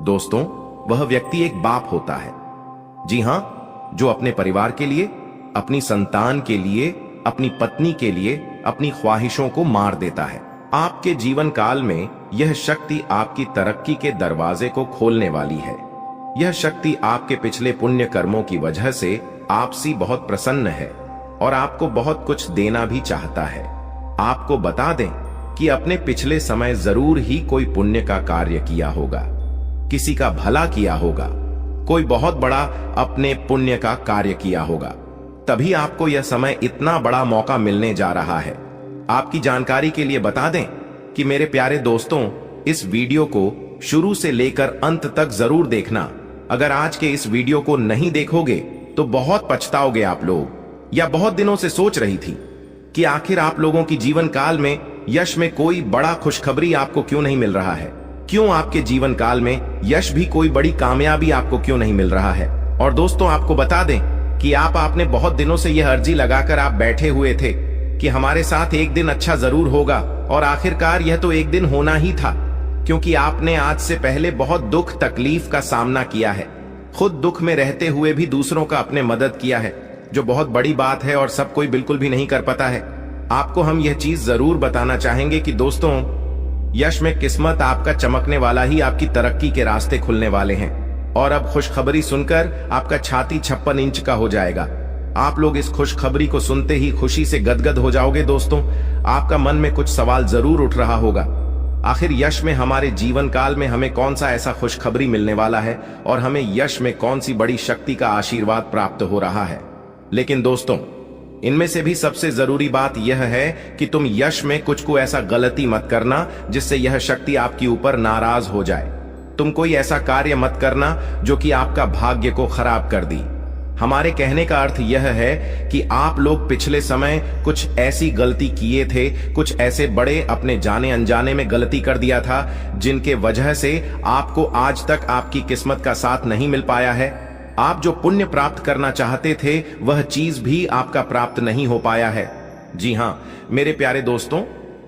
दोस्तों वह व्यक्ति एक बाप होता है, जी हां, जो अपने परिवार के लिए, अपनी संतान के लिए, अपनी पत्नी के लिए अपनी ख्वाहिशों को मार देता है। आपके जीवन काल में यह शक्ति आपकी तरक्की के दरवाजे को खोलने वाली है। यह शक्ति आपके पिछले पुण्य कर्मों की वजह से आपसे बहुत प्रसन्न है और आपको बहुत कुछ देना भी चाहता है। आपको बता दें कि अपने पिछले समय जरूर ही कोई पुण्य का कार्य किया होगा, किसी का भला किया होगा, कोई बहुत बड़ा अपने पुण्य का कार्य किया होगा। तभी आपको यह समय इतना बड़ा मौका मिलने जा रहा है। आपकी जानकारी के लिए बता दें कि मेरे प्यारे दोस्तों, इस वीडियो को शुरू से लेकर अंत तक जरूर देखना। अगर आज के इस वीडियो को नहीं देखोगे तो बहुत पछताओगे आप लोग। या बहुत दिनों से सोच रही थी कि आखिर आप लोगों की जीवन काल में यश में कोई बड़ा खुशखबरी आपको क्यों नहीं मिल रहा है, क्यों आपके जीवन काल में यश भी कोई बड़ी कामयाबी आपको क्यों नहीं मिल रहा है। और दोस्तों, आपको बता दें कि आपने बहुत दिनों से यह अर्जी लगाकर आप बैठे हुए थे कि हमारे साथ एक दिन अच्छा जरूर होगा, और आखिरकार यह तो एक दिन होना ही था, क्योंकि आपने आज से पहले बहुत दुख तकलीफ का सामना किया है। खुद दुख में रहते हुए भी दूसरों का अपने मदद किया है, जो बहुत बड़ी बात है और सब कोई बिल्कुल भी नहीं कर पाता है। आपको हम यह चीज जरूर बताना चाहेंगे कि दोस्तों, यश में किस्मत आपका चमकने वाला ही आपकी तरक्की के रास्ते खुलने वाले हैं। और अब खुशखबरी सुनकर आपका छाती 56 इंच का हो जाएगा। आप लोग इस खुशखबरी को सुनते ही खुशी से गदगद हो जाओगे। दोस्तों, आपका मन में कुछ सवाल जरूर उठ रहा होगा, आखिर यश में हमारे जीवन काल में हमें कौन सा ऐसा खुशखबरी मिलने वाला है और हमें यश में कौन सी बड़ी शक्ति का आशीर्वाद प्राप्त हो रहा है। लेकिन दोस्तों, इनमें से भी सबसे जरूरी बात यह है कि तुम यश में कुछ को ऐसा गलती मत करना जिससे यह शक्ति आपके ऊपर नाराज हो जाए। तुम कोई ऐसा कार्य मत करना जो कि आपका भाग्य को खराब कर दी। हमारे कहने का अर्थ यह है कि आप लोग पिछले समय कुछ ऐसी गलती किए थे, कुछ ऐसे बड़े अपने जाने अनजाने में गलती कर दिया था जिनके वजह से आपको आज तक आपकी किस्मत का साथ नहीं मिल पाया है। आप जो पुण्य प्राप्त करना चाहते थे वह चीज भी आपका प्राप्त नहीं हो पाया है। जी हाँ मेरे प्यारे दोस्तों,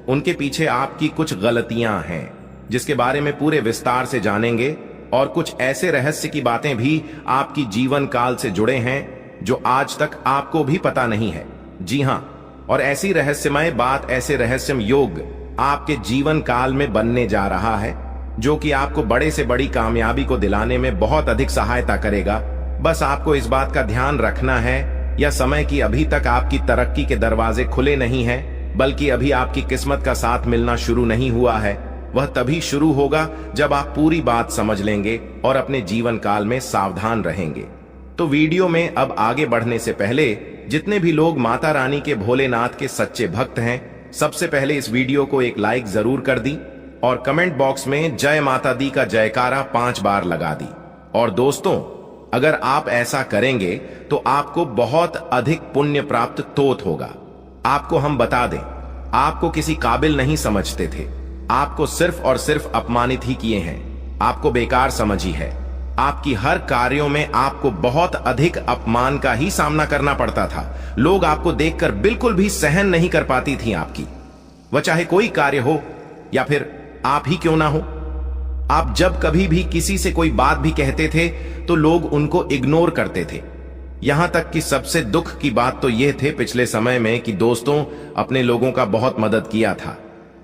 उनके पीछे आपकी कुछ गलतियां हैं जिसके बारे में पूरे विस्तार से जानेंगे, और कुछ ऐसे रहस्य की बातें भी आपकी जीवन काल से जुड़े हैं जो आज तक आपको भी पता नहीं है। जी हाँ, और ऐसी रहस्यमय बात, ऐसे रहस्यमय योग आपके जीवन काल में बनने जा रहा है जो कि आपको बड़े से बड़ी कामयाबी को दिलाने में बहुत अधिक सहायता करेगा। बस आपको इस बात का ध्यान रखना है, यह समय की अभी तक आपकी तरक्की के दरवाजे खुले नहीं हैं, बल्कि अभी आपकी किस्मत का साथ मिलना शुरू नहीं हुआ है। वह तभी शुरू होगा जब आप पूरी बात समझ लेंगे और अपने जीवन काल में सावधान रहेंगे। तो वीडियो में अब आगे बढ़ने से पहले जितने भी लोग माता रानी के भोलेनाथ के सच्चे भक्त हैं, सबसे पहले इस वीडियो को एक लाइक जरूर कर दी और कमेंट बॉक्स में जय माता दी का जयकारा 5 बार लगा दी। और दोस्तों, अगर आप ऐसा करेंगे तो आपको बहुत अधिक पुण्य प्राप्त तोत होगा। आपको हम बता दें, आपको किसी काबिल नहीं समझते थे, आपको सिर्फ और सिर्फ अपमानित ही किए हैं, आपको बेकार समझी है। आपकी हर कार्यों में आपको बहुत अधिक अपमान का ही सामना करना पड़ता था। लोग आपको देखकर बिल्कुल भी सहन नहीं कर पाती थी आपकी, वह चाहे कोई कार्य हो या फिर आप ही क्यों ना हो। आप जब कभी भी किसी से कोई बात भी कहते थे तो लोग उनको इग्नोर करते थे। यहां तक कि सबसे दुख की बात तो यह थे पिछले समय में कि दोस्तों, अपने लोगों का बहुत मदद किया था,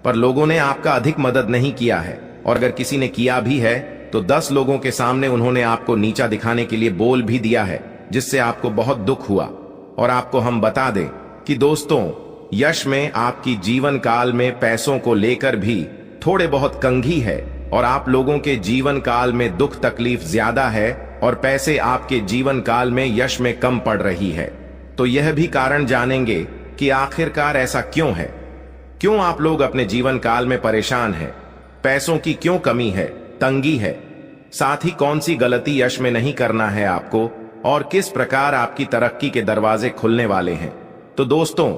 पर लोगों ने आपका अधिक मदद नहीं किया है, और अगर किसी ने किया भी है तो 10 लोगों के सामने उन्होंने आपको नीचा दिखाने के लिए बोल भी दिया है, जिससे आपको बहुत दुख हुआ। और आपको हम बता दें कि दोस्तों, यश में आपकी जीवन काल में पैसों को लेकर भी थोड़े बहुत कंघी है, और आप लोगों के जीवन काल में दुख तकलीफ ज्यादा है और पैसे आपके जीवन काल में यश में कम पड़ रही है। तो यह भी कारण जानेंगे कि आखिरकार ऐसा क्यों है, क्यों आप लोग अपने जीवन काल में परेशान हैं, पैसों की क्यों कमी है, तंगी है, साथ ही कौन सी गलती यश में नहीं करना है आपको, और किस प्रकार आपकी तरक्की के दरवाजे खुलने वाले हैं। तो दोस्तों,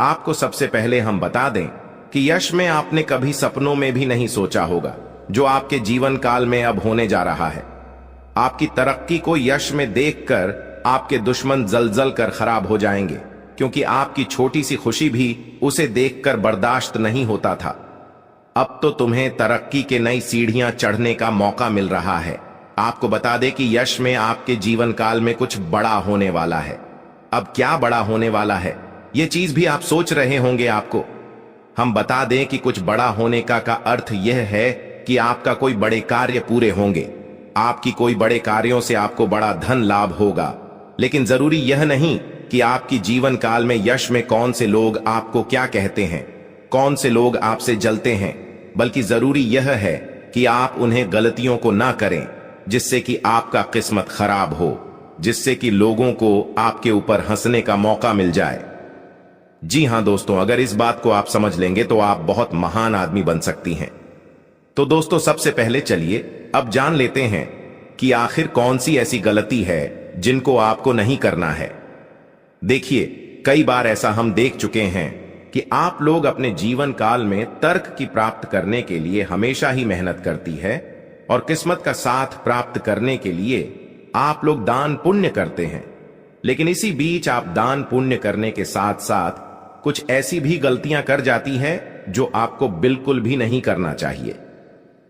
आपको सबसे पहले हम बता दें कि यश में आपने कभी सपनों में भी नहीं सोचा होगा जो आपके जीवन काल में अब होने जा रहा है। आपकी तरक्की को यश में देखकर आपके दुश्मन जल कर खराब हो जाएंगे, क्योंकि आपकी छोटी सी खुशी भी उसे देखकर बर्दाश्त नहीं होता था। अब तो तुम्हें तरक्की के नई सीढ़ियां चढ़ने का मौका मिल रहा है। आपको बता दें कि यश में आपके जीवन काल में कुछ बड़ा होने वाला है। अब क्या बड़ा होने वाला है, ये चीज भी आप सोच रहे होंगे। आपको हम बता दें कि कुछ बड़ा होने का अर्थ यह है कि आपका कोई बड़े कार्य पूरे होंगे, आपकी कोई बड़े कार्यों से आपको बड़ा धन लाभ होगा। लेकिन जरूरी यह नहीं कि आपकी जीवन काल में यश में कौन से लोग आपको क्या कहते हैं, कौन से लोग आपसे जलते हैं, बल्कि जरूरी यह है कि आप उन्हें गलतियों को ना करें जिससे कि आपका किस्मत खराब हो, जिससे कि लोगों को आपके ऊपर हंसने का मौका मिल जाए। जी हां दोस्तों, अगर इस बात को आप समझ लेंगे तो आप बहुत महान आदमी बन सकती हैं। तो दोस्तों, सबसे पहले चलिए अब जान लेते हैं कि आखिर कौन सी ऐसी गलती है जिनको आपको नहीं करना है। देखिए, कई बार ऐसा हम देख चुके हैं कि आप लोग अपने जीवन काल में तर्क की प्राप्त करने के लिए हमेशा ही मेहनत करती है और किस्मत का साथ प्राप्त करने के लिए आप लोग दान पुण्य करते हैं। लेकिन इसी बीच आप दान पुण्य करने के साथ साथ कुछ ऐसी भी गलतियां कर जाती हैं जो आपको बिल्कुल भी नहीं करना चाहिए।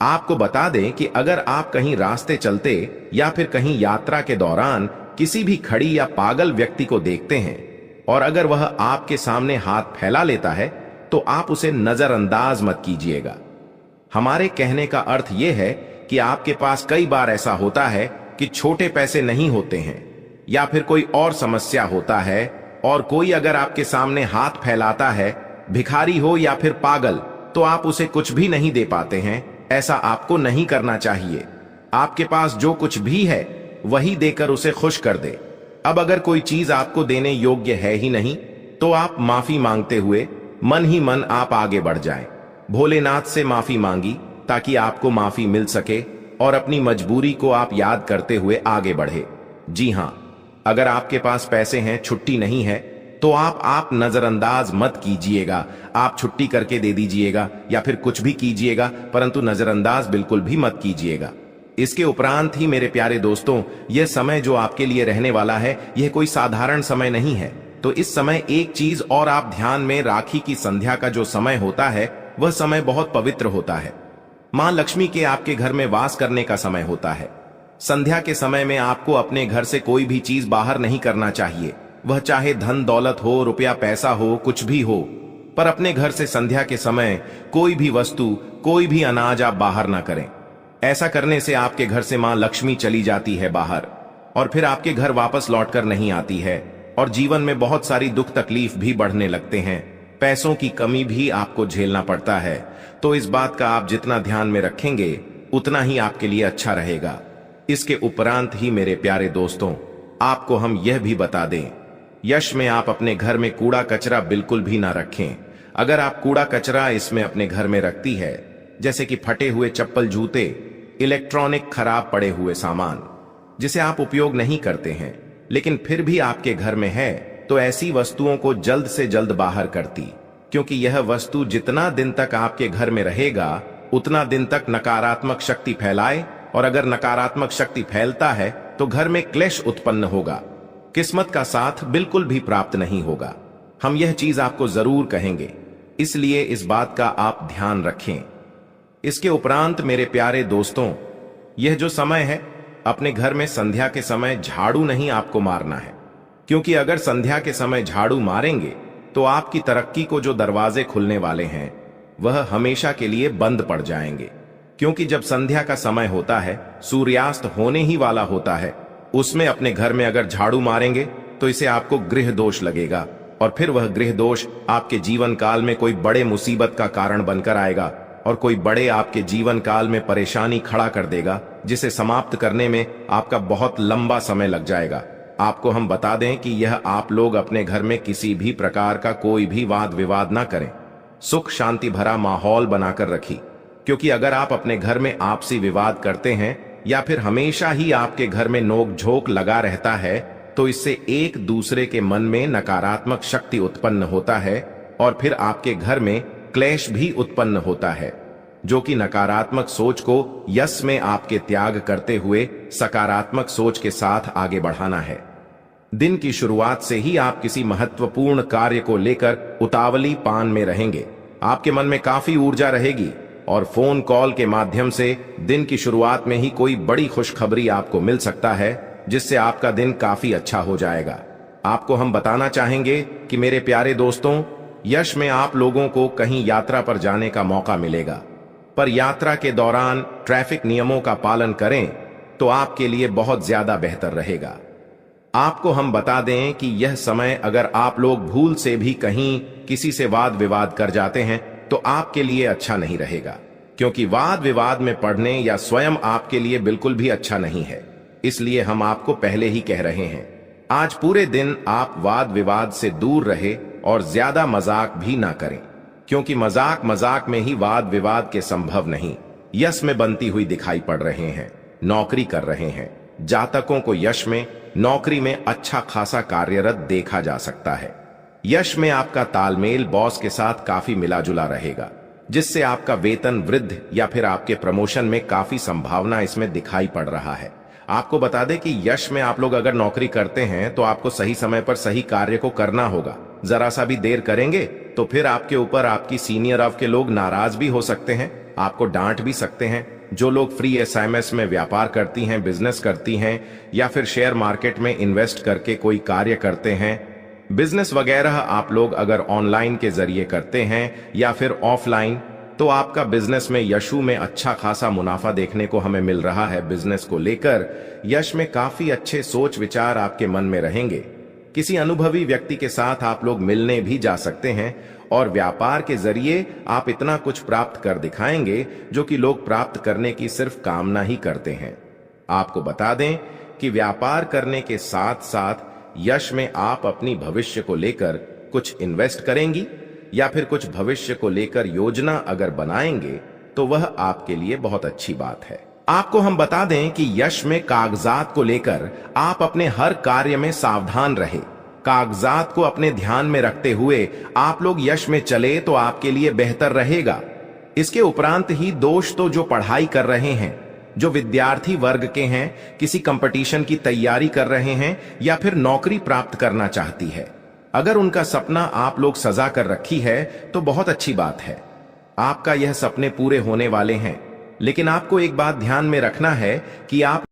आपको बता दें कि अगर आप कहीं रास्ते चलते या फिर कहीं यात्रा के दौरान किसी भी खड़ी या पागल व्यक्ति को देखते हैं और अगर वह आपके सामने हाथ फैला लेता है तो आप उसे नजरअंदाज मत कीजिएगा। हमारे कहने का अर्थ यह है कि आपके पास कई बार ऐसा होता है कि छोटे पैसे नहीं होते हैं या फिर कोई और समस्या होता है और कोई अगर आपके सामने हाथ फैलाता है, भिखारी हो या फिर पागल, तो आप उसे कुछ भी नहीं दे पाते हैं। ऐसा आपको नहीं करना चाहिए। आपके पास जो कुछ भी है वही देकर उसे खुश कर दे। अब अगर कोई चीज आपको देने योग्य है ही नहीं तो आप माफी मांगते हुए मन ही मन आप आगे बढ़ जाएं। भोलेनाथ से माफी मांगी ताकि आपको माफी मिल सके और अपनी मजबूरी को आप याद करते हुए आगे बढ़े। जी हां, अगर आपके पास पैसे हैं, छुट्टी नहीं है, तो आप नजरअंदाज मत कीजिएगा। आप छुट्टी करके दे दीजिएगा या फिर कुछ भी कीजिएगा, परंतु नजरअंदाज बिल्कुल भी मत कीजिएगा। इसके उपरांत ही मेरे प्यारे दोस्तों, यह समय जो आपके लिए रहने वाला है, यह कोई साधारण समय नहीं है। तो इस समय एक चीज और आप ध्यान में राखी की संध्या का जो समय होता है, वह समय बहुत पवित्र होता है। मां लक्ष्मी के आपके घर में वास करने का समय होता है। संध्या के समय में आपको अपने घर से कोई भी चीज बाहर नहीं करना चाहिए, वह चाहे धन दौलत हो, रुपया पैसा हो, कुछ भी हो, पर अपने घर से संध्या के समय कोई भी वस्तु, कोई भी अनाज आप बाहर ना करें। ऐसा करने से आपके घर से मां लक्ष्मी चली जाती है बाहर और फिर आपके घर वापस लौटकर नहीं आती है और जीवन में बहुत सारी दुख तकलीफ भी बढ़ने लगते हैं। पैसों की कमी भी आपको झेलना पड़ता है। तो इस बात का आप जितना ध्यान में रखेंगे उतना ही आपके लिए अच्छा रहेगा। इसके उपरांत ही मेरे प्यारे दोस्तों, आपको हम यह भी बता दें, यश में आप अपने घर में कूड़ा कचरा बिल्कुल भी ना रखें। अगर आप कूड़ा कचरा इसमें अपने घर में रखती है, जैसे कि फटे हुए चप्पल, जूते, इलेक्ट्रॉनिक खराब पड़े हुए सामान जिसे आप उपयोग नहीं करते हैं लेकिन फिर भी आपके घर में है, तो ऐसी वस्तुओं को जल्द से जल्द बाहर करती, क्योंकि यह वस्तु जितना दिन तक आपके घर में रहेगा उतना दिन तक नकारात्मक शक्ति फैलाए और अगर नकारात्मक शक्ति फैलता है तो घर में क्लेश उत्पन्न होगा, किस्मत का साथ बिल्कुल भी प्राप्त नहीं होगा। हम यह चीज आपको जरूर कहेंगे, इसलिए इस बात का आप ध्यान रखें। इसके उपरांत मेरे प्यारे दोस्तों, यह जो समय है, अपने घर में संध्या के समय झाड़ू नहीं आपको मारना है, क्योंकि अगर संध्या के समय झाड़ू मारेंगे तो आपकी तरक्की को जो दरवाजे खुलने वाले हैं वह हमेशा के लिए बंद पड़ जाएंगे। क्योंकि जब संध्या का समय होता है, सूर्यास्त होने ही वाला होता है, उसमें अपने घर में अगर झाड़ू मारेंगे तो इसे आपको गृह दोष लगेगा और फिर वह गृह दोष आपके जीवन काल में कोई बड़े मुसीबत का कारण बनकर आएगा और कोई बड़े आपके जीवन काल में परेशानी खड़ा कर देगा, जिसे समाप्त करने में आपका बहुत लंबा समय लग जाएगा। आपको हम बता दें कि यह आप लोग अपने घर में किसी भी प्रकार का कोई भी वाद विवाद ना करें, सुख शांति भरा माहौल बनाकर रखी, क्योंकि अगर आप अपने घर में आपसी विवाद करते हैं या फिर हमेशा ही आपके घर में नोक झोंक लगा रहता है, तो इससे एक दूसरे के मन में नकारात्मक शक्ति उत्पन्न होता है और फिर आपके घर में क्लेश भी उत्पन्न होता है, जो कि नकारात्मक सोच को यश में आपके त्याग करते हुए सकारात्मक सोच के साथ आगे बढ़ाना है। दिन की शुरुआत से ही आप किसी महत्वपूर्ण कार्य को लेकर उतावली पान में रहेंगे। आपके मन में काफी ऊर्जा रहेगी और फोन कॉल के माध्यम से दिन की शुरुआत में ही कोई बड़ी खुशखबरी आपको मिल सकता है, जिससे आपका दिन काफी अच्छा हो जाएगा। आपको हम बताना चाहेंगे कि मेरे प्यारे दोस्तों, यश में आप लोगों को कहीं यात्रा पर जाने का मौका मिलेगा, पर यात्रा के दौरान ट्रैफिक नियमों का पालन करें तो आपके लिए बहुत ज्यादा बेहतर रहेगा। आपको हम बता दें कि यह समय अगर आप लोग भूल से भी कहीं किसी से वाद विवाद कर जाते हैं तो आपके लिए अच्छा नहीं रहेगा, क्योंकि वाद विवाद में पड़ने या स्वयं आपके लिए बिल्कुल भी अच्छा नहीं है। इसलिए हम आपको पहले ही कह रहे हैं, आज पूरे दिन आप वाद विवाद से दूर रहे और ज्यादा मजाक भी ना करें, क्योंकि मजाक मजाक में ही वाद विवाद के संभव नहीं यश में बनती हुई दिखाई पड़ रहे हैं। नौकरी कर रहे हैं जातकों को यश में, नौकरी में अच्छा खासा कार्यरत देखा जा सकता है। यश में आपका तालमेल बॉस के साथ काफी मिला जुला रहेगा, जिससे आपका वेतन वृद्धि या फिर आपके प्रमोशन में काफी संभावना इसमें दिखाई पड़ रहा है। आपको बता दें कि यश में आप लोग अगर नौकरी करते हैं तो आपको सही समय पर सही कार्य को करना होगा। जरा सा भी देर करेंगे तो फिर आपके ऊपर आपकी सीनियर ऑफ के लोग नाराज भी हो सकते हैं, आपको डांट भी सकते हैं। जो लोग फ्री एसएमएस में व्यापार करती हैं, बिजनेस करती हैं या फिर शेयर मार्केट में इन्वेस्ट करके कोई कार्य करते हैं, बिजनेस वगैरह आप लोग अगर ऑनलाइन के जरिए करते हैं या फिर ऑफलाइन, तो आपका बिजनेस में यशु में अच्छा खासा मुनाफा देखने को हमें मिल रहा है। बिजनेस को लेकर यश में काफी अच्छे सोच विचार आपके मन में रहेंगे। किसी अनुभवी व्यक्ति के साथ आप लोग मिलने भी जा सकते हैं और व्यापार के जरिए आप इतना कुछ प्राप्त कर दिखाएंगे जो कि लोग प्राप्त करने की सिर्फ कामना ही करते हैं। आपको बता दें कि व्यापार करने के साथ साथ यश में आप अपनी भविष्य को लेकर कुछ इन्वेस्ट करेंगी या फिर कुछ भविष्य को लेकर योजना अगर बनाएंगे तो वह आपके लिए बहुत अच्छी बात है। आपको हम बता दें कि यश में कागजात को लेकर आप अपने हर कार्य में सावधान रहे। कागजात को अपने ध्यान में रखते हुए आप लोग यश में चले तो आपके लिए बेहतर रहेगा। इसके उपरांत ही दोस्त तो जो पढ़ाई कर रहे हैं, जो विद्यार्थी वर्ग के हैं, किसी कंपटीशन की तैयारी कर रहे हैं या फिर नौकरी प्राप्त करना चाहती है, अगर उनका सपना आप लोग सजा कर रखी है तो बहुत अच्छी बात है। आपका यह सपने पूरे होने वाले हैं, लेकिन आपको एक बात ध्यान में रखना है कि आप